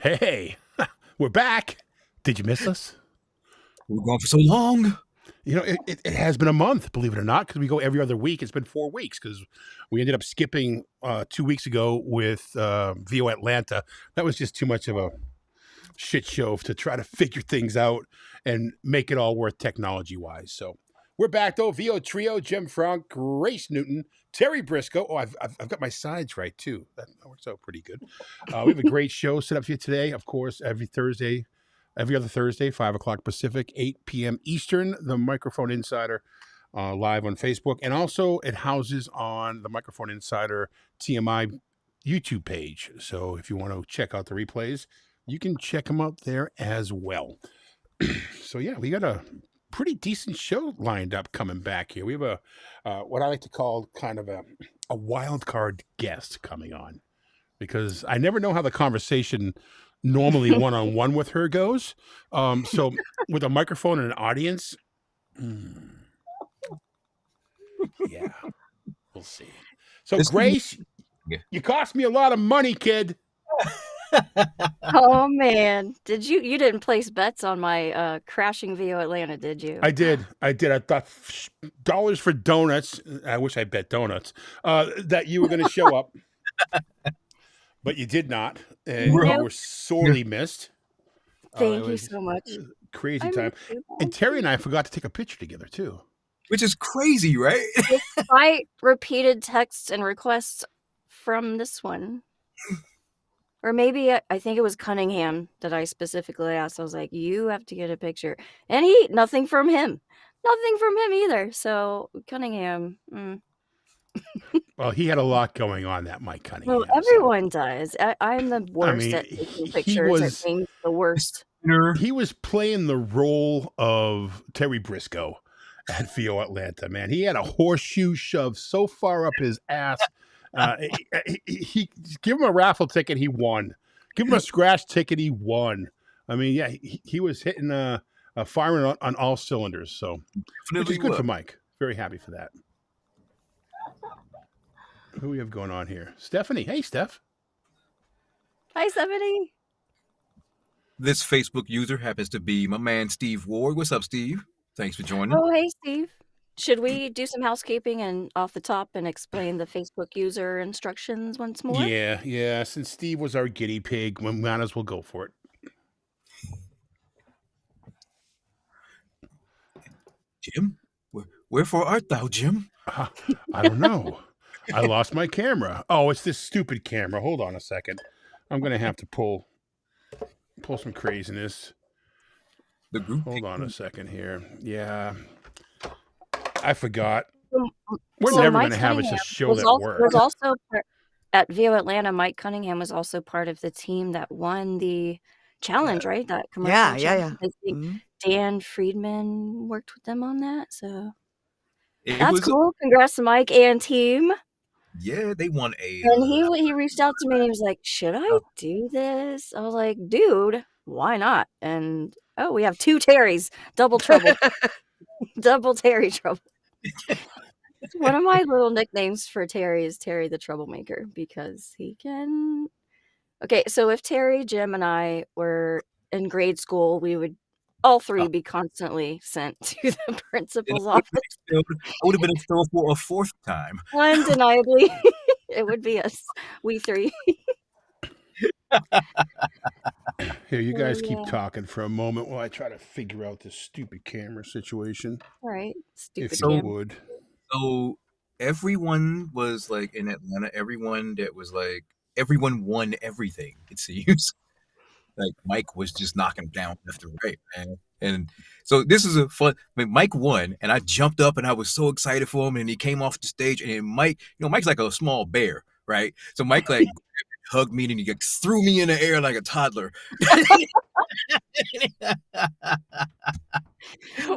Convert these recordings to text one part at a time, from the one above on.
Hey, we're back. Did you miss us? We were gone for so long. You know, it has been a month, believe it or not, because we go every other week. It's been 4 weeks because we ended up skipping 2 weeks ago with VO Atlanta. That was just too much of a shit show to try to figure things out and make it all work technology-wise. So we're back, though. VO Trio, Jim Frank, Grace Newton, Terry Briscoe. Oh, I've got my sides right, too. That works out pretty good. We have a great show set up for you today, of course, every other Thursday, 5 o'clock Pacific, 8 p.m. Eastern, the Microphone Insider live on Facebook. And also it houses on the Microphone Insider TMI YouTube page. So if you want to check out the replays, you can check them out there as well. So, yeah, we got a pretty decent show lined up coming back here. We have what I like to call kind of a wild card guest coming on, because I never know how the conversation normally one-on-one with her goes. So with a microphone and an audience, yeah, we'll see. So Grace, you cost me a lot of money, kid. Oh man, you didn't place bets on my crashing VO Atlanta, did you? I did. I thought dollars for donuts. I wish I bet donuts that you were going to show up. But you did not, and you were sorely missed. Thank you so much. Crazy time. And Terry and I forgot to take a picture together, too. Which is crazy, right? Despite repeated texts and requests from this one. Or maybe I think it was Cunningham that I specifically asked. I was like, you have to get a picture. And nothing from him. Nothing from him either. So Cunningham... Well, he had a lot going on, that Mike Cunningham. Well, everyone does. I'm the worst at taking pictures. I think the worst. He was playing the role of Terry Briscoe at VO Atlanta, man. He had a horseshoe shoved so far up his ass. He give him a raffle ticket, he won. Give him a scratch ticket, he won. I mean, yeah, he was hitting firing on all cylinders. So, which is good for Mike. Very happy for that. Who we have going on here? Stephanie. Hey, Steph. Hi, Stephanie. This Facebook user happens to be my man, Steve Ward. What's up, Steve? Thanks for joining. Oh, hey, Steve. Should we do some housekeeping and off the top and explain the Facebook user instructions once more? Yeah. Since Steve was our guinea pig, we might as well go for it. Jim? Wherefore art thou, Jim? I don't know. I lost my camera. Oh, it's this stupid camera. Hold on a second. I'm going to have to pull some craziness. Hold on a second here. Yeah. I forgot. We're never going to have a show that works. Was also at VO Atlanta, Mike Cunningham was also part of the team that won the challenge, right? That commercial challenge. I think Dan Friedman worked with them on that. So that's cool. Congrats to Mike and team. Yeah, they won a... And he reached out to me and he was like, should I do this? I was like, dude, why not? And we have 2 Terrys. Double trouble. Double Terry trouble. One of my little nicknames for Terry is Terry the Troublemaker, because he can... Okay, so if Terry, Jim, and I were in grade school, we would all 3 be constantly sent to the principal's office. I would have been expelled for a 4th time. Undeniably, it would be us. We 3. Here, you guys keep Yeah. talking for a moment while I try to figure out this stupid camera situation. All right. If Stupid you So, game. would. so everyone was like in Atlanta. Everyone that was like everyone won everything. It seems like Mike was just knocking down left and right, man. And so this is a fun. I mean, Mike won, and I jumped up and I was so excited for him. And he came off the stage, and then Mike, Mike's like a small bear, right? So Mike like hugged me and he like, threw me in the air like a toddler.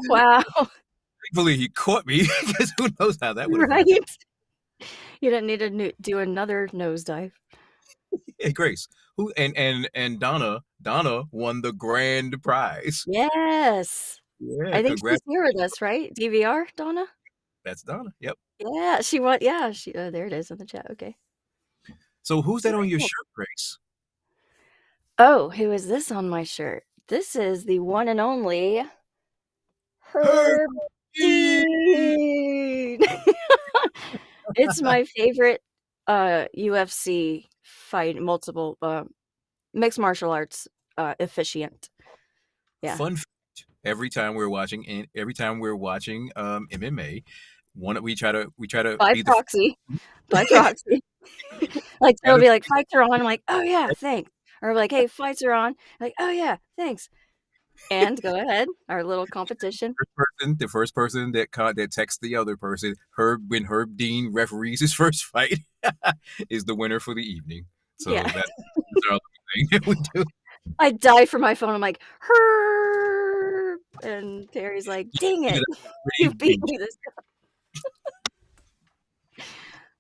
Wow. Thankfully, he caught me because who knows how that would have Right. happened. You didn't need to do another nosedive. Hey, Grace, who and Donna won the grand prize. Yes. Yeah, I think she's congrats. here with us, right? DVR, Donna? That's Donna. Yep. Yeah, she won. Yeah, there it is in the chat. Okay. So who's that on your Cool. shirt, Grace? Oh, who is this on my shirt? This is the one and only Herb. Herb Dean. It's my favorite UFC fight, multiple mixed martial arts officiant. Yeah. Fun fact: every time we're watching MMA, we try to By be the proxy. By proxy. Like they'll be like, fights are on. I'm like, oh yeah, thanks. Or like, hey, fights are on. Like, oh yeah, thanks. And go ahead, our little competition. the first person that texts the other person, when Herb Dean referees his first fight, is the winner for the evening. So Yeah. that's our thing that we do. I die for my phone. I'm like, Herb, and Terry's like, dang it, you beat me this time.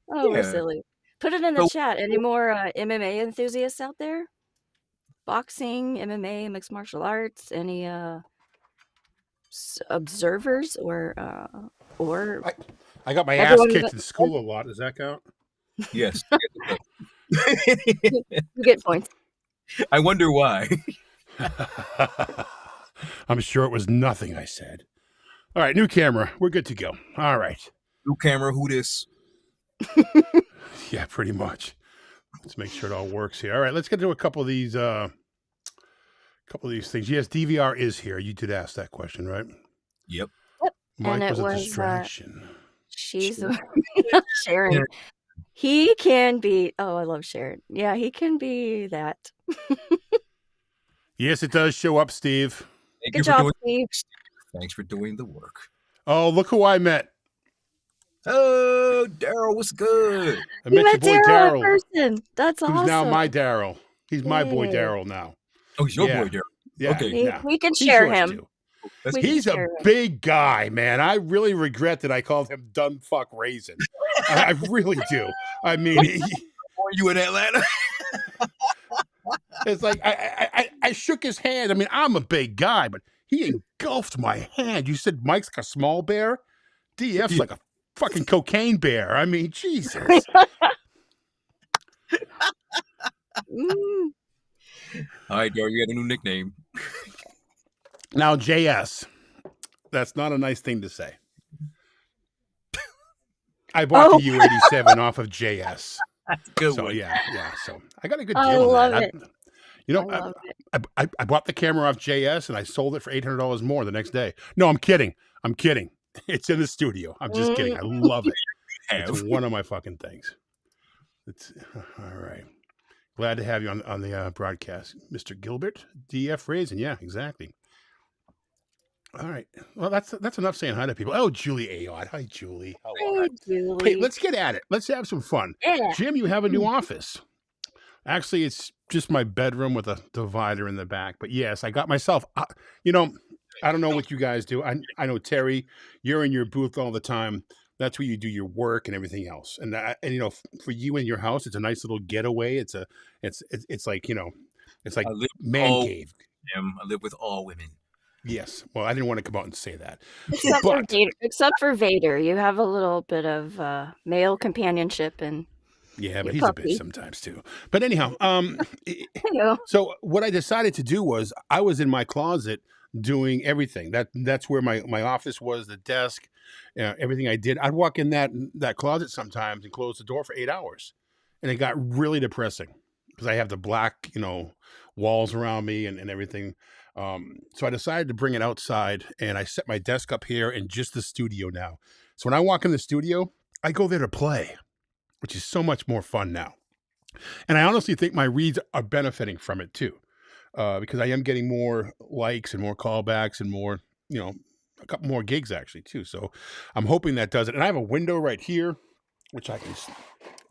Oh, we're Yeah. silly. Put it in the So- chat. Any more MMA enthusiasts out there? Boxing, MMA, mixed martial arts, any observers or I got my ass Everyone kicked got- in school a lot. Does that count? Yes. you get points. I wonder why. I'm sure it was nothing I said. All right, new camera. We're good to go. All right. New camera, who this? Yeah, pretty much. Let's make sure it all works here. All right, let's get to a couple of these things. Yes, DVR is here. You did ask that question, right? Yep. Mike And it was a was, distraction. She's Sharon. He can be. Oh, I love Sharon. Yeah, he can be that. Yes, it does show up, Steve. Thank Good you for job, doing. Steve. Thanks for doing the work. Oh, look who I met. Oh, Daryl, what's good? I You met your met boy Daryl in Daryl, person. That's awesome. who's now my Daryl. He's my boy Yay. Daryl now. Oh, he's your Yeah. boy, Daryl. Yeah, Okay. yeah. We can He's share yours him. too. That's We good. can He's a share him. big guy, man. I really regret that I called him dumb fuck raisin. I really do. I mean, Were you in Atlanta? it's like I shook his hand. I mean, I'm a big guy, but he engulfed my hand. You said Mike's like a small bear? DF's like a fucking cocaine bear. I mean, Jesus. All right, Daryl, you got a new nickname. Now, JS. That's not a nice thing to say. I bought the U87 off of JS. That's a good So one. yeah. So I got a good I deal on love that. it. I love it. I bought the camera off JS and I sold it for $800 more the next day. No, I'm kidding. It's in the studio. I'm just kidding. I love it. It's one of my fucking things. It's all right. Glad to have you on the broadcast, Mr. Gilbert, DF Raisin. Yeah, exactly. All right. Well, that's enough saying hi to people. Oh, Julie Ayotte. Hi, Julie. Hello. Hey, Julie. Hey, let's get at it. Let's have some fun. Yeah. Jim, you have a new office. Actually, it's just my bedroom with a divider in the back. But yes, I got myself, I don't know what you guys do. I know, Terry, you're in your booth all the time. That's where you do your work and everything else. And for you in your house, it's a nice little getaway. It's like, it's like man cave. I live with all women. Yes. Well, I didn't want to come out and say that. Except for Vader, you have a little bit of male companionship and Yeah, but your he's a puppy. bitch sometimes too. But anyhow, Hello. so what I decided to do was I was in my closet doing everything. That's where my office was, the desk, everything I did. I'd walk in that closet sometimes and close the door for 8 hours, and it got really depressing. because I have the black, walls around me and everything. So I decided to bring it outside, and I set my desk up here in just the studio now. So when I walk in the studio, I go there to play, which is so much more fun now. And I honestly think my reads are benefiting from it too, because I am getting more likes and more callbacks and more, a couple more gigs actually too. So I'm hoping that does it. And I have a window right here, which I can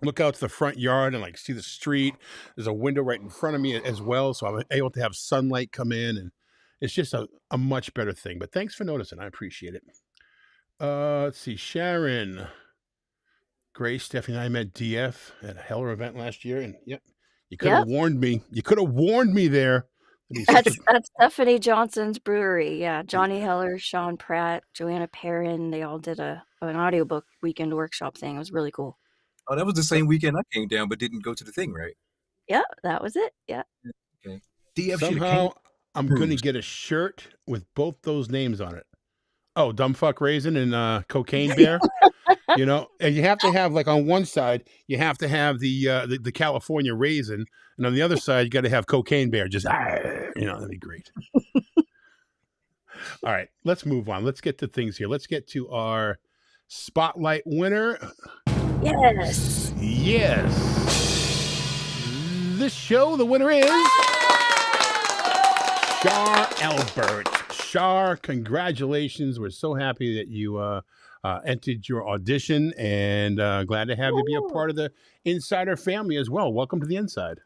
look out to the front yard and like see the street. There's a window right in front of me as well, so I'm able to have sunlight come in, and it's just a much better thing. But thanks for noticing. I appreciate it. Let's see, Sharon, Grace, Stephanie, and I met DF at a Heller event last year, and yep, you could have Yep. warned me. You could have warned me there. That he's such That's Stephanie Johnson's brewery. Yeah, Johnny Heller, Sean Pratt, Joanna Perrin. They all did an audiobook weekend workshop thing. It was really cool. Oh, that was the same weekend I came down, but didn't go to the thing, right? Yeah, that was it. Yeah. Okay. DF should have came. somehow I'm gonna get a shirt with both those names on it. Oh, Dumbfuck Raisin and Cocaine Bear. And you have to have, like, on one side you have to have the California Raisin, and on the other side you got to have Cocaine Bear. Just that'd be great. All right, let's move on. Let's get to things here. Let's get to our spotlight winner. Yes. This show, the winner is Shar Albert. Shar, congratulations. We're so happy that you entered your audition, and glad to have you be a part of the Insider family as well. Welcome to the Inside.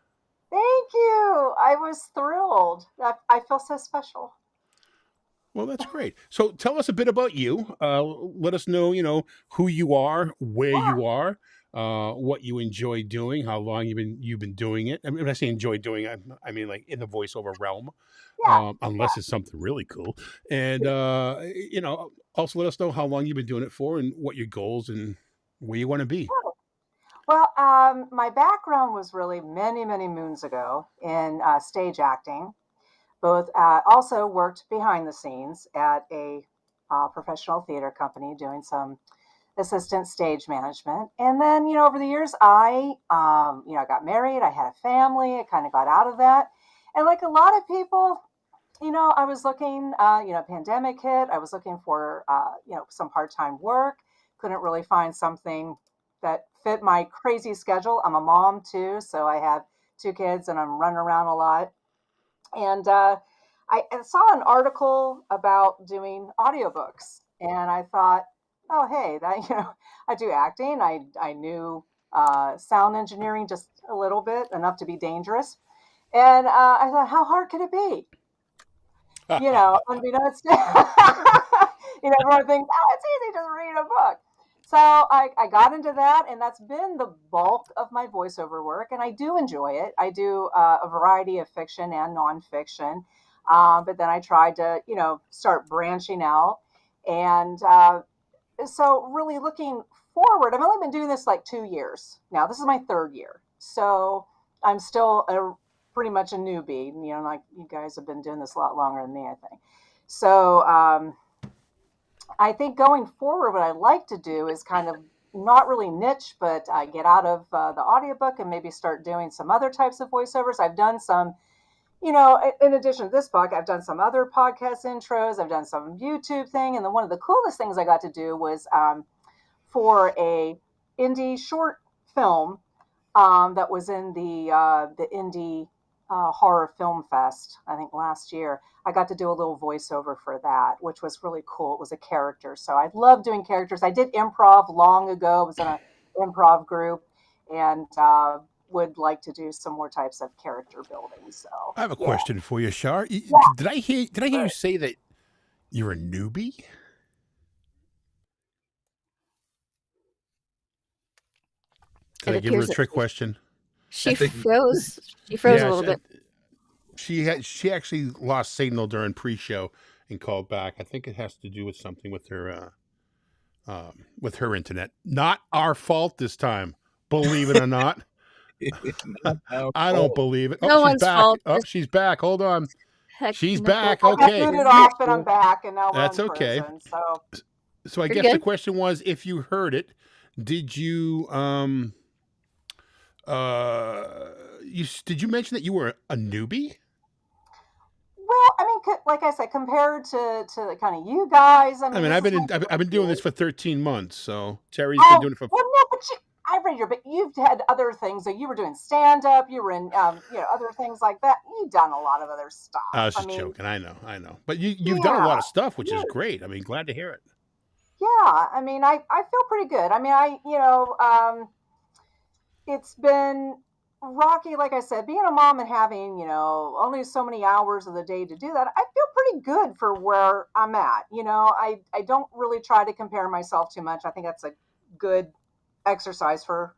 Thank you. I was thrilled. I feel so special. Well, that's great. So tell us a bit about you. Let us know, who you are, where you are, what you enjoy doing, how long you've been doing it. I mean, when I say enjoy doing it, I mean like in the voiceover realm, Yeah. unless it's something really cool. And also let us know how long you've been doing it for, and what your goals and where you want to be. Well, my background was really many, many moons ago in stage acting. Both also worked behind the scenes at a professional theater company doing some assistant stage management. And then, over the years, I got married. I had a family. I kind of got out of that. And like a lot of people, I was looking, pandemic hit. I was looking for, some part-time work. Couldn't really find something that fit my crazy schedule. I'm a mom too, so I have 2 kids and I'm running around a lot. And I saw an article about doing audiobooks, and I thought, oh, hey, that I do acting. I knew sound engineering just a little bit, enough to be dangerous. And I thought, how hard could it be? Unbeknownst to everyone thinks, oh, it's easy, just read a book. So I got into that, and that's been the bulk of my voiceover work, and I do enjoy it. I do a variety of fiction and nonfiction, but then I tried to, start branching out. And so really looking forward, I've only been doing this like 2 years now. This is my 3rd year. So I'm still pretty much a newbie, like you guys have been doing this a lot longer than me, I think. So I think going forward, what I'd like to do is kind of not really niche, but get out of the audiobook and maybe start doing some other types of voiceovers. I've done some, in addition to this book, I've done some other podcast intros. I've done some YouTube thing. And then one of the coolest things I got to do was for a indie short film that was in the Indie Horror Film Fest, I think last year. I got to do a little voiceover for that, which was really cool. It was a character. So I love doing characters. I did improv long ago. I was in an improv group, and would like to do some more types of character building. So I have a question for you, Shar. Did I hear you say that you're a newbie? Did I give her a trick question? She froze. She froze a little bit. She actually lost signal during pre-show and called back. I think it has to do with something with her internet. Not our fault this time, believe it or not. I don't believe it. No she's one's back. fault. Oh, she's back. Hold on. She's no back. I Okay. got booted off, and I'm back, and now That's we're in okay. prison, So I You're guess good. the question was, if you heard it, did you did you mention that you were a newbie? Well, I mean, like I said, compared to kind of you guys, I I mean, mean, this is my I've been doing this first for 13 months. So Terry's been Oh, doing it for. well, no, but I read your, but you've had other things. So you were doing stand up, you were in, other things like that. You've done a lot of other stuff. I was I just mean, joking. I know. But you've done a yeah, lot of stuff, which is yeah, great. I mean, glad to hear it. yeah. I mean, I feel pretty good. I mean, it's been rocky, like I said, being a mom and having, only so many hours of the day to do that. I feel pretty good for where I'm at. I don't really try to compare myself too much. I think that's a good exercise for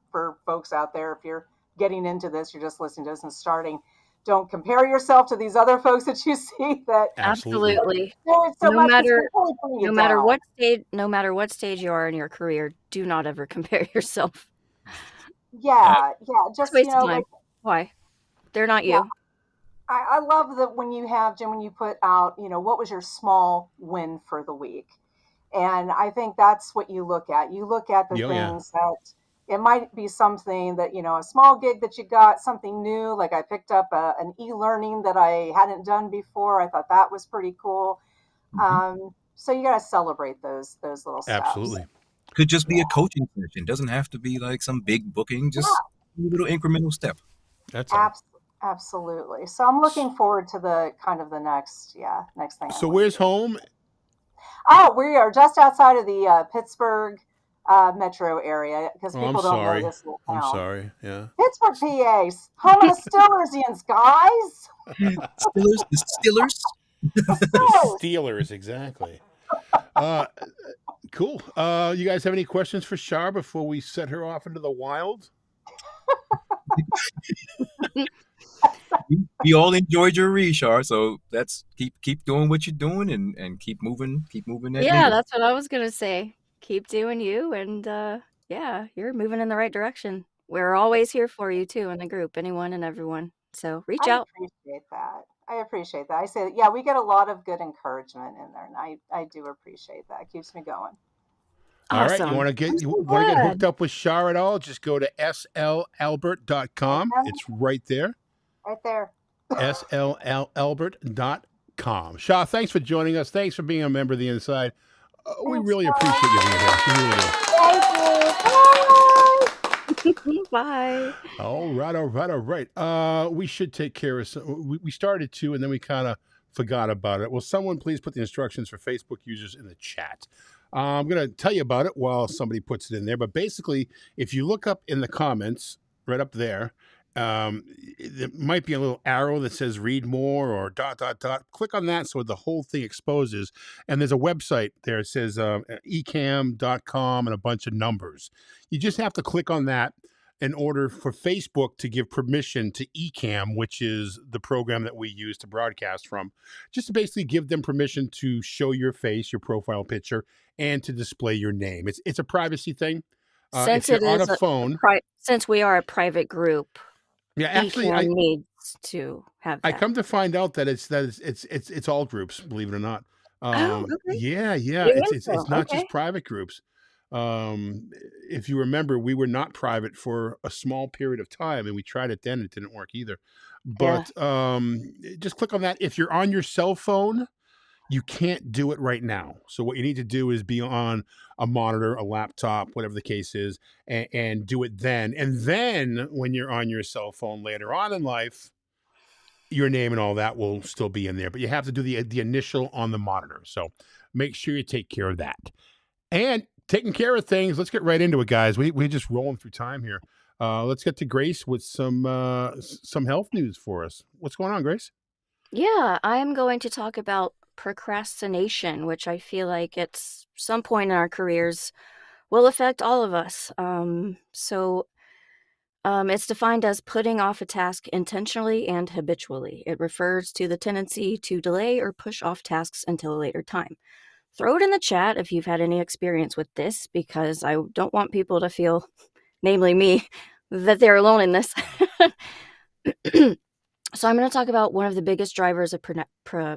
folks out there. If you're getting into this, you're just listening to this and starting, don't compare yourself to these other folks that you see that Absolutely. Absolutely. do it so No much, 'cause matter it really bring you no matter down. what stage you are in your career, do not ever compare yourself. Yeah, It's a just waste of like, time. Why? They're not yeah, you. I love that when you have, Jim, when you put out, what was your small win for the week? And I think that's what you look at. You look at the Yeah, yeah. things that it might be something that, a small gig that you got, something new. Like I picked up an e-learning that I hadn't done before. I thought that was pretty cool. So you got to celebrate those little steps. Absolutely. Could just be Yeah, a coaching session. Doesn't have to be like some big booking. Just yeah, a little incremental step. That's all. absolutely. So I'm looking forward to the kind of the next thing I'm So going to where's do. home? Oh, we are just outside of the Pittsburgh metro area because Oh, I'm people don't know sorry. this little I'm town. sorry. Yeah. Pittsburgh, PA, home of the Steelers, guys. Stillers, the Stillers. The The Steelers. Steelers, exactly. Cool. You guys have any questions for Shar before we set her off into the wild? We all enjoyed your Reshar, so that's keep doing what you're doing and keep moving that Yeah, needle. that's what I was gonna say. Keep doing you, and yeah, you're moving in the right direction. We're always here for you too in the group, anyone and everyone. So reach I out. appreciate that. I appreciate that. I say, yeah, we get a lot of good encouragement in there, and I do appreciate that. It keeps me going. All right. You Awesome. want to I'm get so hooked glad. up with Shar at all? Just go to I slalbert.com. can, It's right there. right there. slalbert.com. Shar, thanks for joining us. Thanks for being a member of the Inside. We Thanks, really guys. appreciate you being here. We really do. Thank you. Bye. Bye. All right. We should take care of some. We started to, and then we kind of forgot about it. Will someone please put the instructions for Facebook users in the chat? I'm going to tell you about it while somebody puts it in there. But basically, if you look up in the comments, right up there, there might be a little arrow that says read more or ... Click on that so the whole thing exposes. And there's a website there. It says ecam.com and a bunch of numbers. You just have to click on that in order for Facebook to give permission to Ecamm, which is the program that we use to broadcast from, just to basically give them permission to show your face, your profile picture, and to display your name. It's a privacy thing. If Since you're it on a is phone, since we are a private group, yeah, actually, Ecam needs to have I that. come to find out that it's all groups, believe it or not. Oh, okay. Yeah, New it's info. not Okay. just private groups. If you remember, we were not private for a small period of time, and we tried it then; it didn't work either. Yeah. But just click on that. If you're on your cell phone, you can't do it right now. So what you need to do is be on a monitor, a laptop, whatever the case is, and do it then. And then when you're on your cell phone later on in life, your name and all that will still be in there, but you have to do the initial on the monitor. So make sure you take care of that. And taking care of things, let's get right into it, guys. We're just rolling through time here. Let's get to Grace with some health news for us. What's going on, Grace? Yeah, I am going to talk about procrastination, which I feel like at some point in our careers will affect all of us. It's defined as putting off a task intentionally and habitually. It refers to the tendency to delay or push off tasks until a later time. Throw it in the chat if you've had any experience with this, because I don't want people to feel, namely me, that they're alone in this. So I'm going to talk about one of the biggest drivers of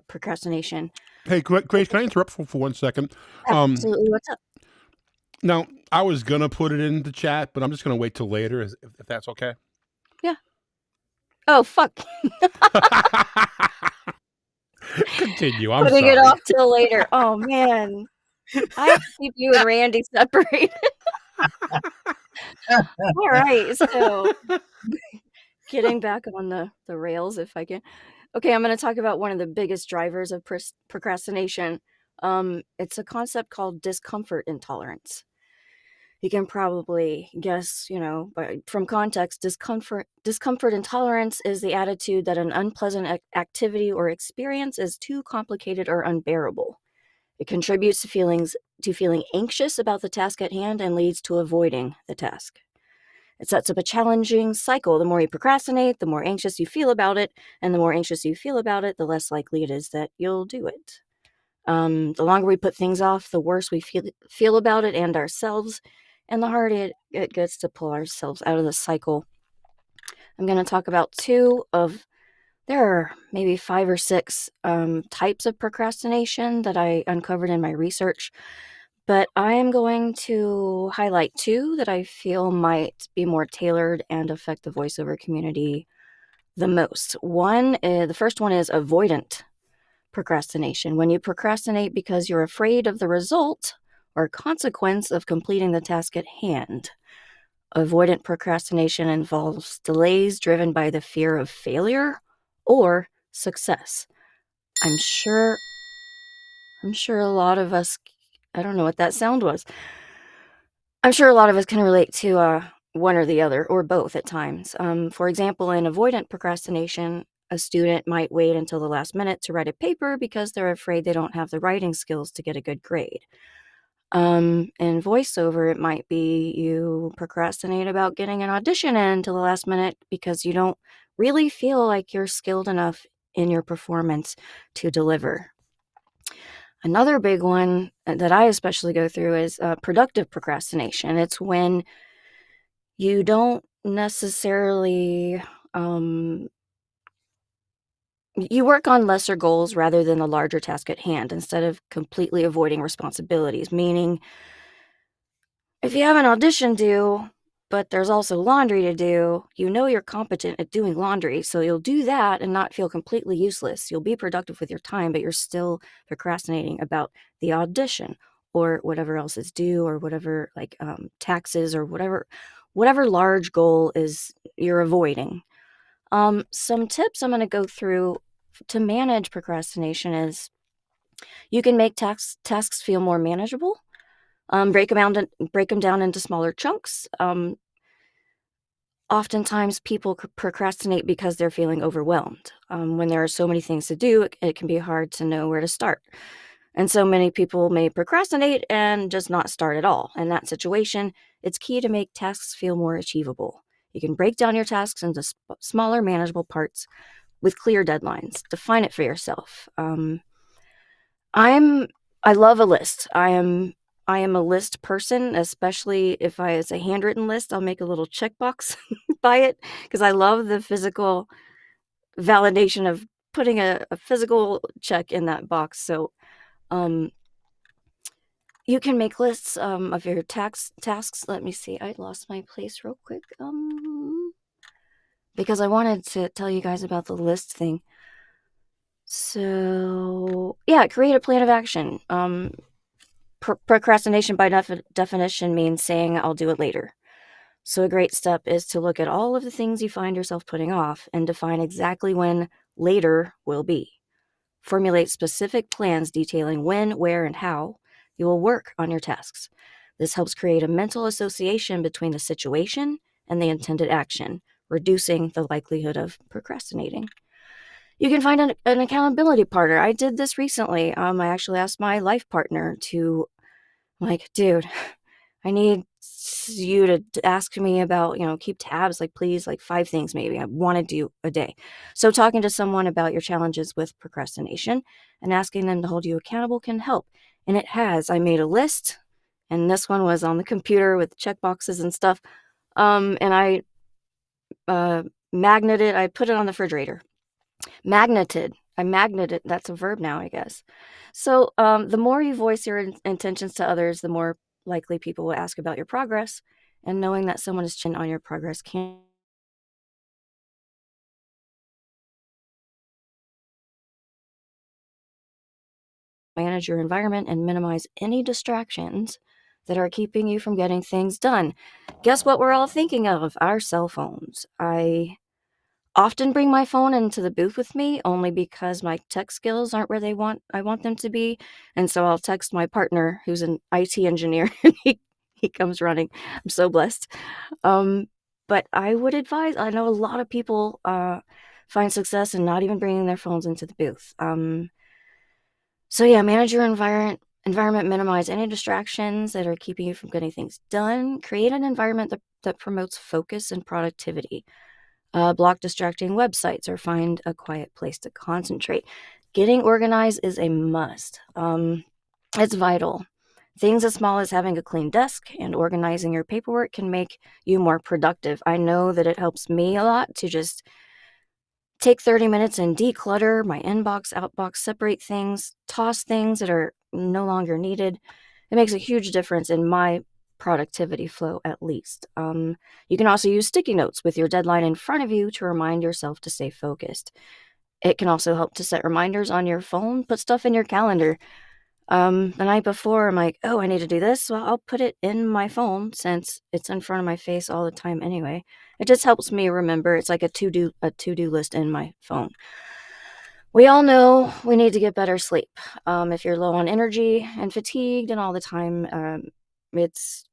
procrastination. Hey, Grace, can I interrupt for 1 second? Absolutely. What's up? Now, I was going to put it in the chat, but I'm just going to wait till later if that's okay. Yeah. Oh, fuck. Continue. I'm Putting it sorry. off till later. Oh, man. I have to keep you and Randy separated. All right. So getting back on the rails if I can. Okay, I'm going to talk about one of the biggest drivers of procrastination. It's a concept called discomfort intolerance. You can probably guess, from context, discomfort intolerance is the attitude that an unpleasant activity or experience is too complicated or unbearable. It contributes to feeling anxious about the task at hand and leads to avoiding the task. It sets up a challenging cycle. The more you procrastinate, the more anxious you feel about it, and the more anxious you feel about it, the less likely it is that you'll do it. The longer we put things off, the worse we feel about it and ourselves, and the harder it gets to pull ourselves out of the cycle. I'm going to talk about there are maybe 5 or 6 types of procrastination that I uncovered in my research, but I am going to highlight 2 that I feel might be more tailored and affect the voiceover community the most. The first one is avoidant procrastination. When you procrastinate because you're afraid of the result or consequence of completing the task at hand. Avoidant procrastination involves delays driven by the fear of failure or success. I'm sure a lot of us, I don't know what that sound was. I'm sure a lot of us can relate to one or the other, or both at times. For example, in avoidant procrastination, a student might wait until the last minute to write a paper because they're afraid they don't have the writing skills to get a good grade. In voiceover, it might be you procrastinate about getting an audition in until the last minute because you don't really feel like you're skilled enough in your performance to deliver. Another big one that I especially go through is productive procrastination. It's when you don't necessarily you work on lesser goals rather than the larger task at hand instead of completely avoiding responsibilities, meaning if you have an audition due, but there's also laundry to do, you're competent at doing laundry, so you'll do that and not feel completely useless. You'll be productive with your time, but you're still procrastinating about the audition or whatever else is due or whatever, like taxes or whatever large goal is you're avoiding. Some tips I'm going to go through to manage procrastination is you can make tasks feel more manageable. Break them down into smaller chunks. Oftentimes people procrastinate because they're feeling overwhelmed. When there are so many things to do, it can be hard to know where to start. And so many people may procrastinate and just not start at all. In that situation, it's key to make tasks feel more achievable. You can break down your tasks into smaller, manageable parts with clear deadlines. Define it for yourself. I love a list. I am a list person, especially if it's a handwritten list. I'll make a little checkbox by it because I love the physical validation of putting a physical check in that box. So you can make lists of your tasks. Let me see. I lost my place real quick because I wanted to tell you guys about the list thing. So yeah, create a plan of action. Procrastination by definition means saying I'll do it later. So a great step is to look at all of the things you find yourself putting off and define exactly when later will be. Formulate specific plans detailing when, where, and how you will work on your tasks. This helps create a mental association between the situation and the intended action, reducing the likelihood of procrastinating. You can find an accountability partner. I did this recently. I actually asked my life partner to, dude, I need you to ask me about, keep tabs, please, 5 things maybe I want to do a day. So talking to someone about your challenges with procrastination and asking them to hold you accountable can help. And it has. I made a list, and this one was on the computer with check boxes and stuff. And I magneted, I put it on the refrigerator. I magneted, that's a verb now, I guess. So the more you voice your intentions to others, the more likely people will ask about your progress. And knowing that someone is checking on your progress can manage your environment and minimize any distractions that are keeping you from getting things done. Guess what we're all thinking of? Our cell phones. I often bring my phone into the booth with me only because my tech skills aren't where I want them to be, and so I'll text my partner who's an IT engineer and he comes running. I'm so blessed. But I would advise, I know a lot of people find success in not even bringing their phones into the booth. So yeah, manage your environment, minimize any distractions that are keeping you from getting things done, create an environment that promotes focus and productivity. Block distracting websites or find a quiet place to concentrate. Getting organized is a must. It's vital. Things as small as having a clean desk and organizing your paperwork can make you more productive. I know that it helps me a lot to just take 30 minutes and declutter my inbox, outbox, separate things, toss things that are no longer needed. It makes a huge difference in my productivity flow, at least. You can also use sticky notes with your deadline in front of you to remind yourself to stay focused. It can also help to set reminders on your phone, put stuff in your calendar. The night before, I'm like, oh, I need to do this. Well, I'll put it in my phone since it's in front of my face all the time anyway. It just helps me remember. It's like a to-do list in my phone. We all know we need to get better sleep. If you're low on energy and fatigued and all the time, it's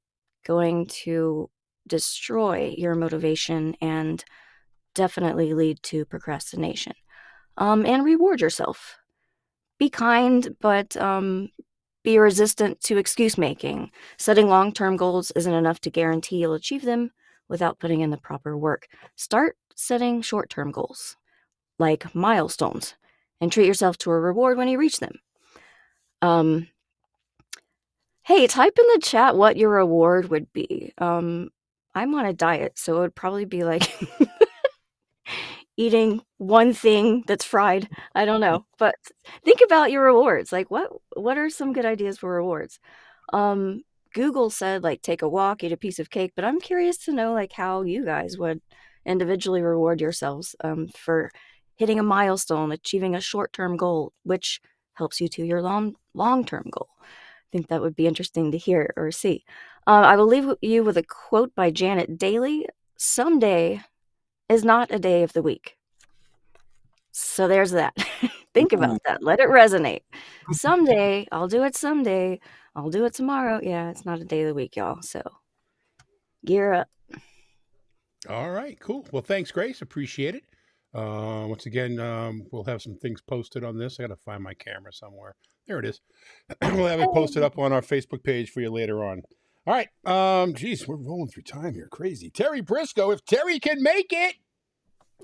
going to destroy your motivation and definitely lead to procrastination. And reward yourself. Be kind, but be resistant to excuse making. Setting long-term goals isn't enough to guarantee you'll achieve them without putting in the proper work. Start setting short-term goals, like milestones, and treat yourself to a reward when you reach them. Hey, type in the chat what your reward would be. I'm on a diet, so it would probably be like eating one thing that's fried. I don't know, but think about your rewards. Like, what are some good ideas for rewards? Google said like take a walk, eat a piece of cake, but I'm curious to know like how you guys would individually reward yourselves for hitting a milestone, achieving a short-term goal, which helps you to your long-term goal. I think that would be interesting to hear or see. I will leave you with a quote by Janet Daly. Someday is not a day of the week. So there's that. Think about that. Let it resonate. Someday, I'll do it someday. I'll do it tomorrow. Yeah, it's not a day of the week, y'all. So gear up. All right, cool. Well, thanks, Grace. Appreciate it. Once again, we'll have some things posted on this. I got to find my camera somewhere. There it is. We'll have it posted up on our Facebook page for you later on. All right. Geez, we're rolling through time here. Crazy. Terry Briscoe. If Terry can make it,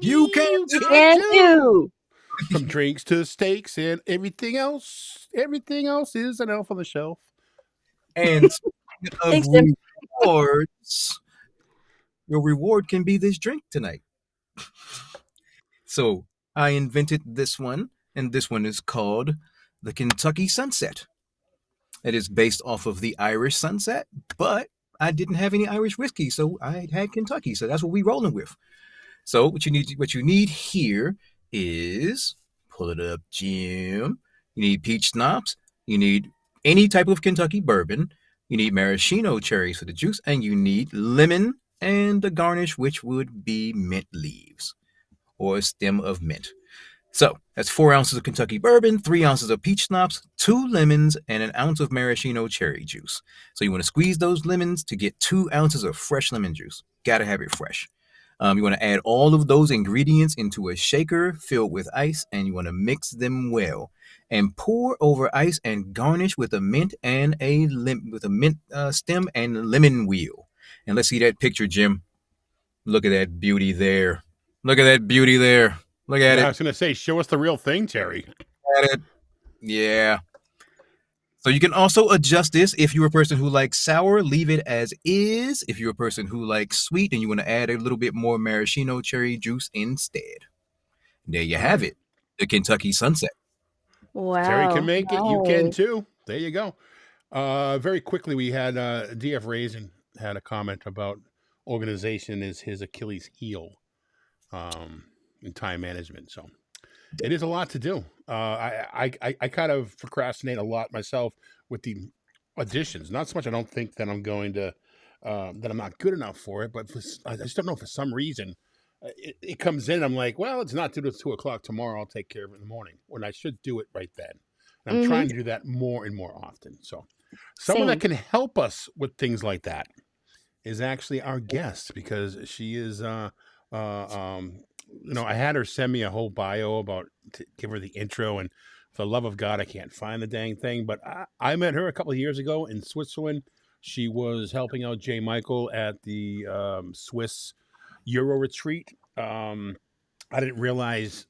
You can And do. From drinks to steaks and everything else is an elf on the shelf. And speaking of Thanks, Tim. rewards, your reward can be this drink tonight. So I invented this one, and this one is called the Kentucky Sunset. It is based off of the Irish Sunset, but I didn't have any Irish whiskey, so I had Kentucky. So that's what we're rolling with. So what you need here is, pull it up, Jim. You need peach schnapps. You need any type of Kentucky bourbon. You need maraschino cherries for the juice, and you need lemon and the garnish, which would be mint leaves or a stem of mint. So that's 4 ounces of Kentucky bourbon, 3 ounces of peach schnapps, 2 lemons, and an ounce of maraschino cherry juice. So you want to squeeze those lemons to get 2 ounces of fresh lemon juice. Got to have it fresh. You want to add all of those ingredients into a shaker filled with ice, and you want to mix them well. And pour over ice and garnish with a mint and stem and lemon wheel. And let's see that picture, Jim. Look at that beauty there. Look at that beauty there. Look at I it. was going to say, show us the real thing, Terry. At it. Yeah. So you can also adjust this. If you're a person who likes sour, leave it as is. If you're a person who likes sweet and you want to add a little bit more maraschino cherry juice instead. There you have it. The Kentucky Sunset. Wow. Terry can make it. You can nice. too. There you go. Very quickly, we had DF Raisin had a comment about organization is his Achilles heel in time management. So It is a lot to do. I kind of procrastinate a lot myself with the auditions. Not so much I don't think that I'm going to that I'm not good enough for it, but I just don't know for some reason it comes in. I'm like, well, it's not due to 2 o'clock tomorrow. I'll take care of it in the morning when I should do it right then. And I'm Mm-hmm. trying to do that more and more often. So someone that Same. can help us with things like that is actually our guest because she is I had her send me a whole bio about to give her the intro, and for the love of God I can't find the dang thing, but I met her a couple of years ago in Switzerland. She was helping out Jay Michael at the Swiss Euro retreat. I didn't realize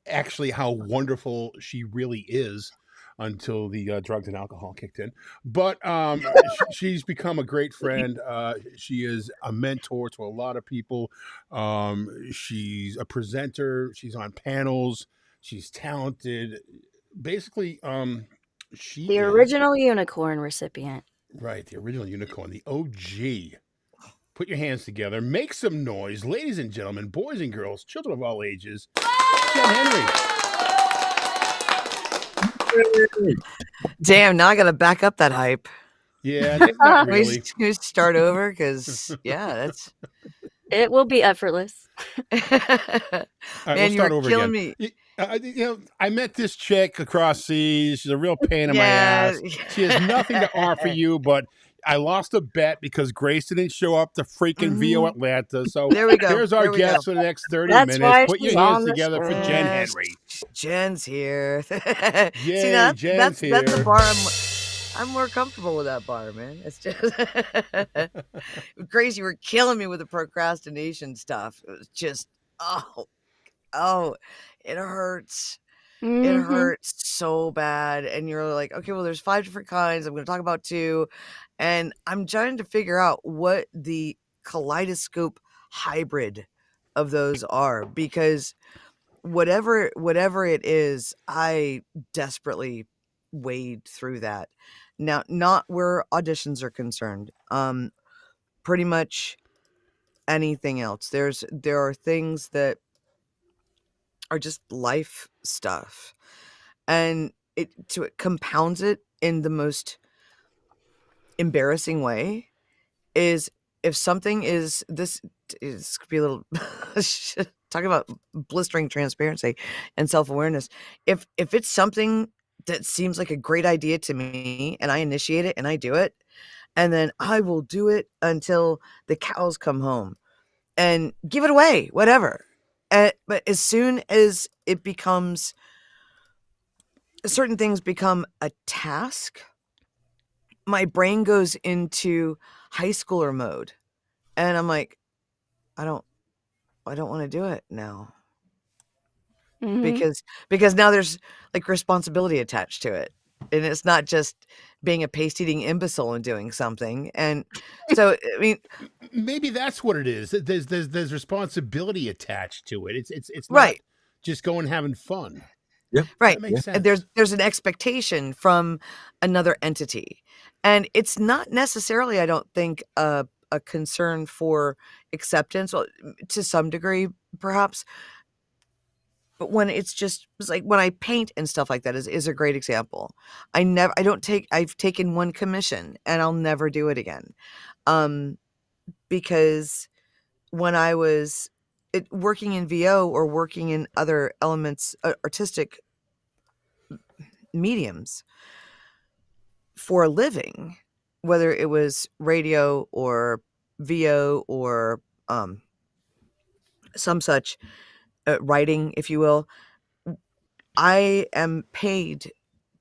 actually how wonderful she really is until the drugs and alcohol kicked in. But she's become a great friend. She is a mentor to a lot of people. She's a presenter. She's on panels. She's talented. Basically, she The is original unicorn recipient. right. The original unicorn, the OG. Put your hands together. Make some noise, ladies and gentlemen, boys and girls, children of all ages. Jen Henry. Damn, now I gotta back up that hype. Yeah, not really. Can we start over? Because yeah, that's It will be effortless. All right, man, we'll you start were over killing again. me. I met this chick across seas. She's a real pain in my Yeah. ass. She has nothing to offer you, but I lost a bet because Grace didn't show up to freaking VO Atlanta. So There we go. here's our There we guest go. for the next 30 That's minutes. why Put your she's hands on the together for Jen Yes, Henry. Jen's here. See, Yay, now Jen's that's the here. bar. I'm more comfortable with that bar, man. It's just crazy. You were killing me with the procrastination stuff. It was just oh, it hurts. It Mhm. hurts so bad. And you're like, okay, well, there's 5 different kinds. I'm going to talk about 2. And I'm trying to figure out what the kaleidoscope hybrid of those are, because whatever it is, I desperately wade through that. Now, not where auditions are concerned. Pretty much anything else. There are things that are just life stuff. And it compounds it in the most embarrassing way is if something is this could be a little talking about blistering transparency and self-awareness. If it's something that seems like a great idea to me and I initiate it and I do it, and then I will do it until the cows come home and give it away, whatever. But as soon as it becomes certain things become a task, my brain goes into high schooler mode. And I'm like, I don't want to do it now. Mhm. Because now there's like responsibility attached to it. And it's not just being a paste eating imbecile and doing something. And so, I mean, Maybe that's what it is. There's responsibility attached to it. It's not right. just going having fun. Yep. Right. That makes And sense. there's an expectation from another entity. And it's not necessarily, I don't think, a concern for acceptance, well, to some degree, perhaps. But when it's like when I paint and stuff like that is a great example. I've taken one commission and I'll never do it again. Because when I was working in VO or working in other elements, artistic mediums for a living, whether it was radio or VO or some such writing, if you will, I am paid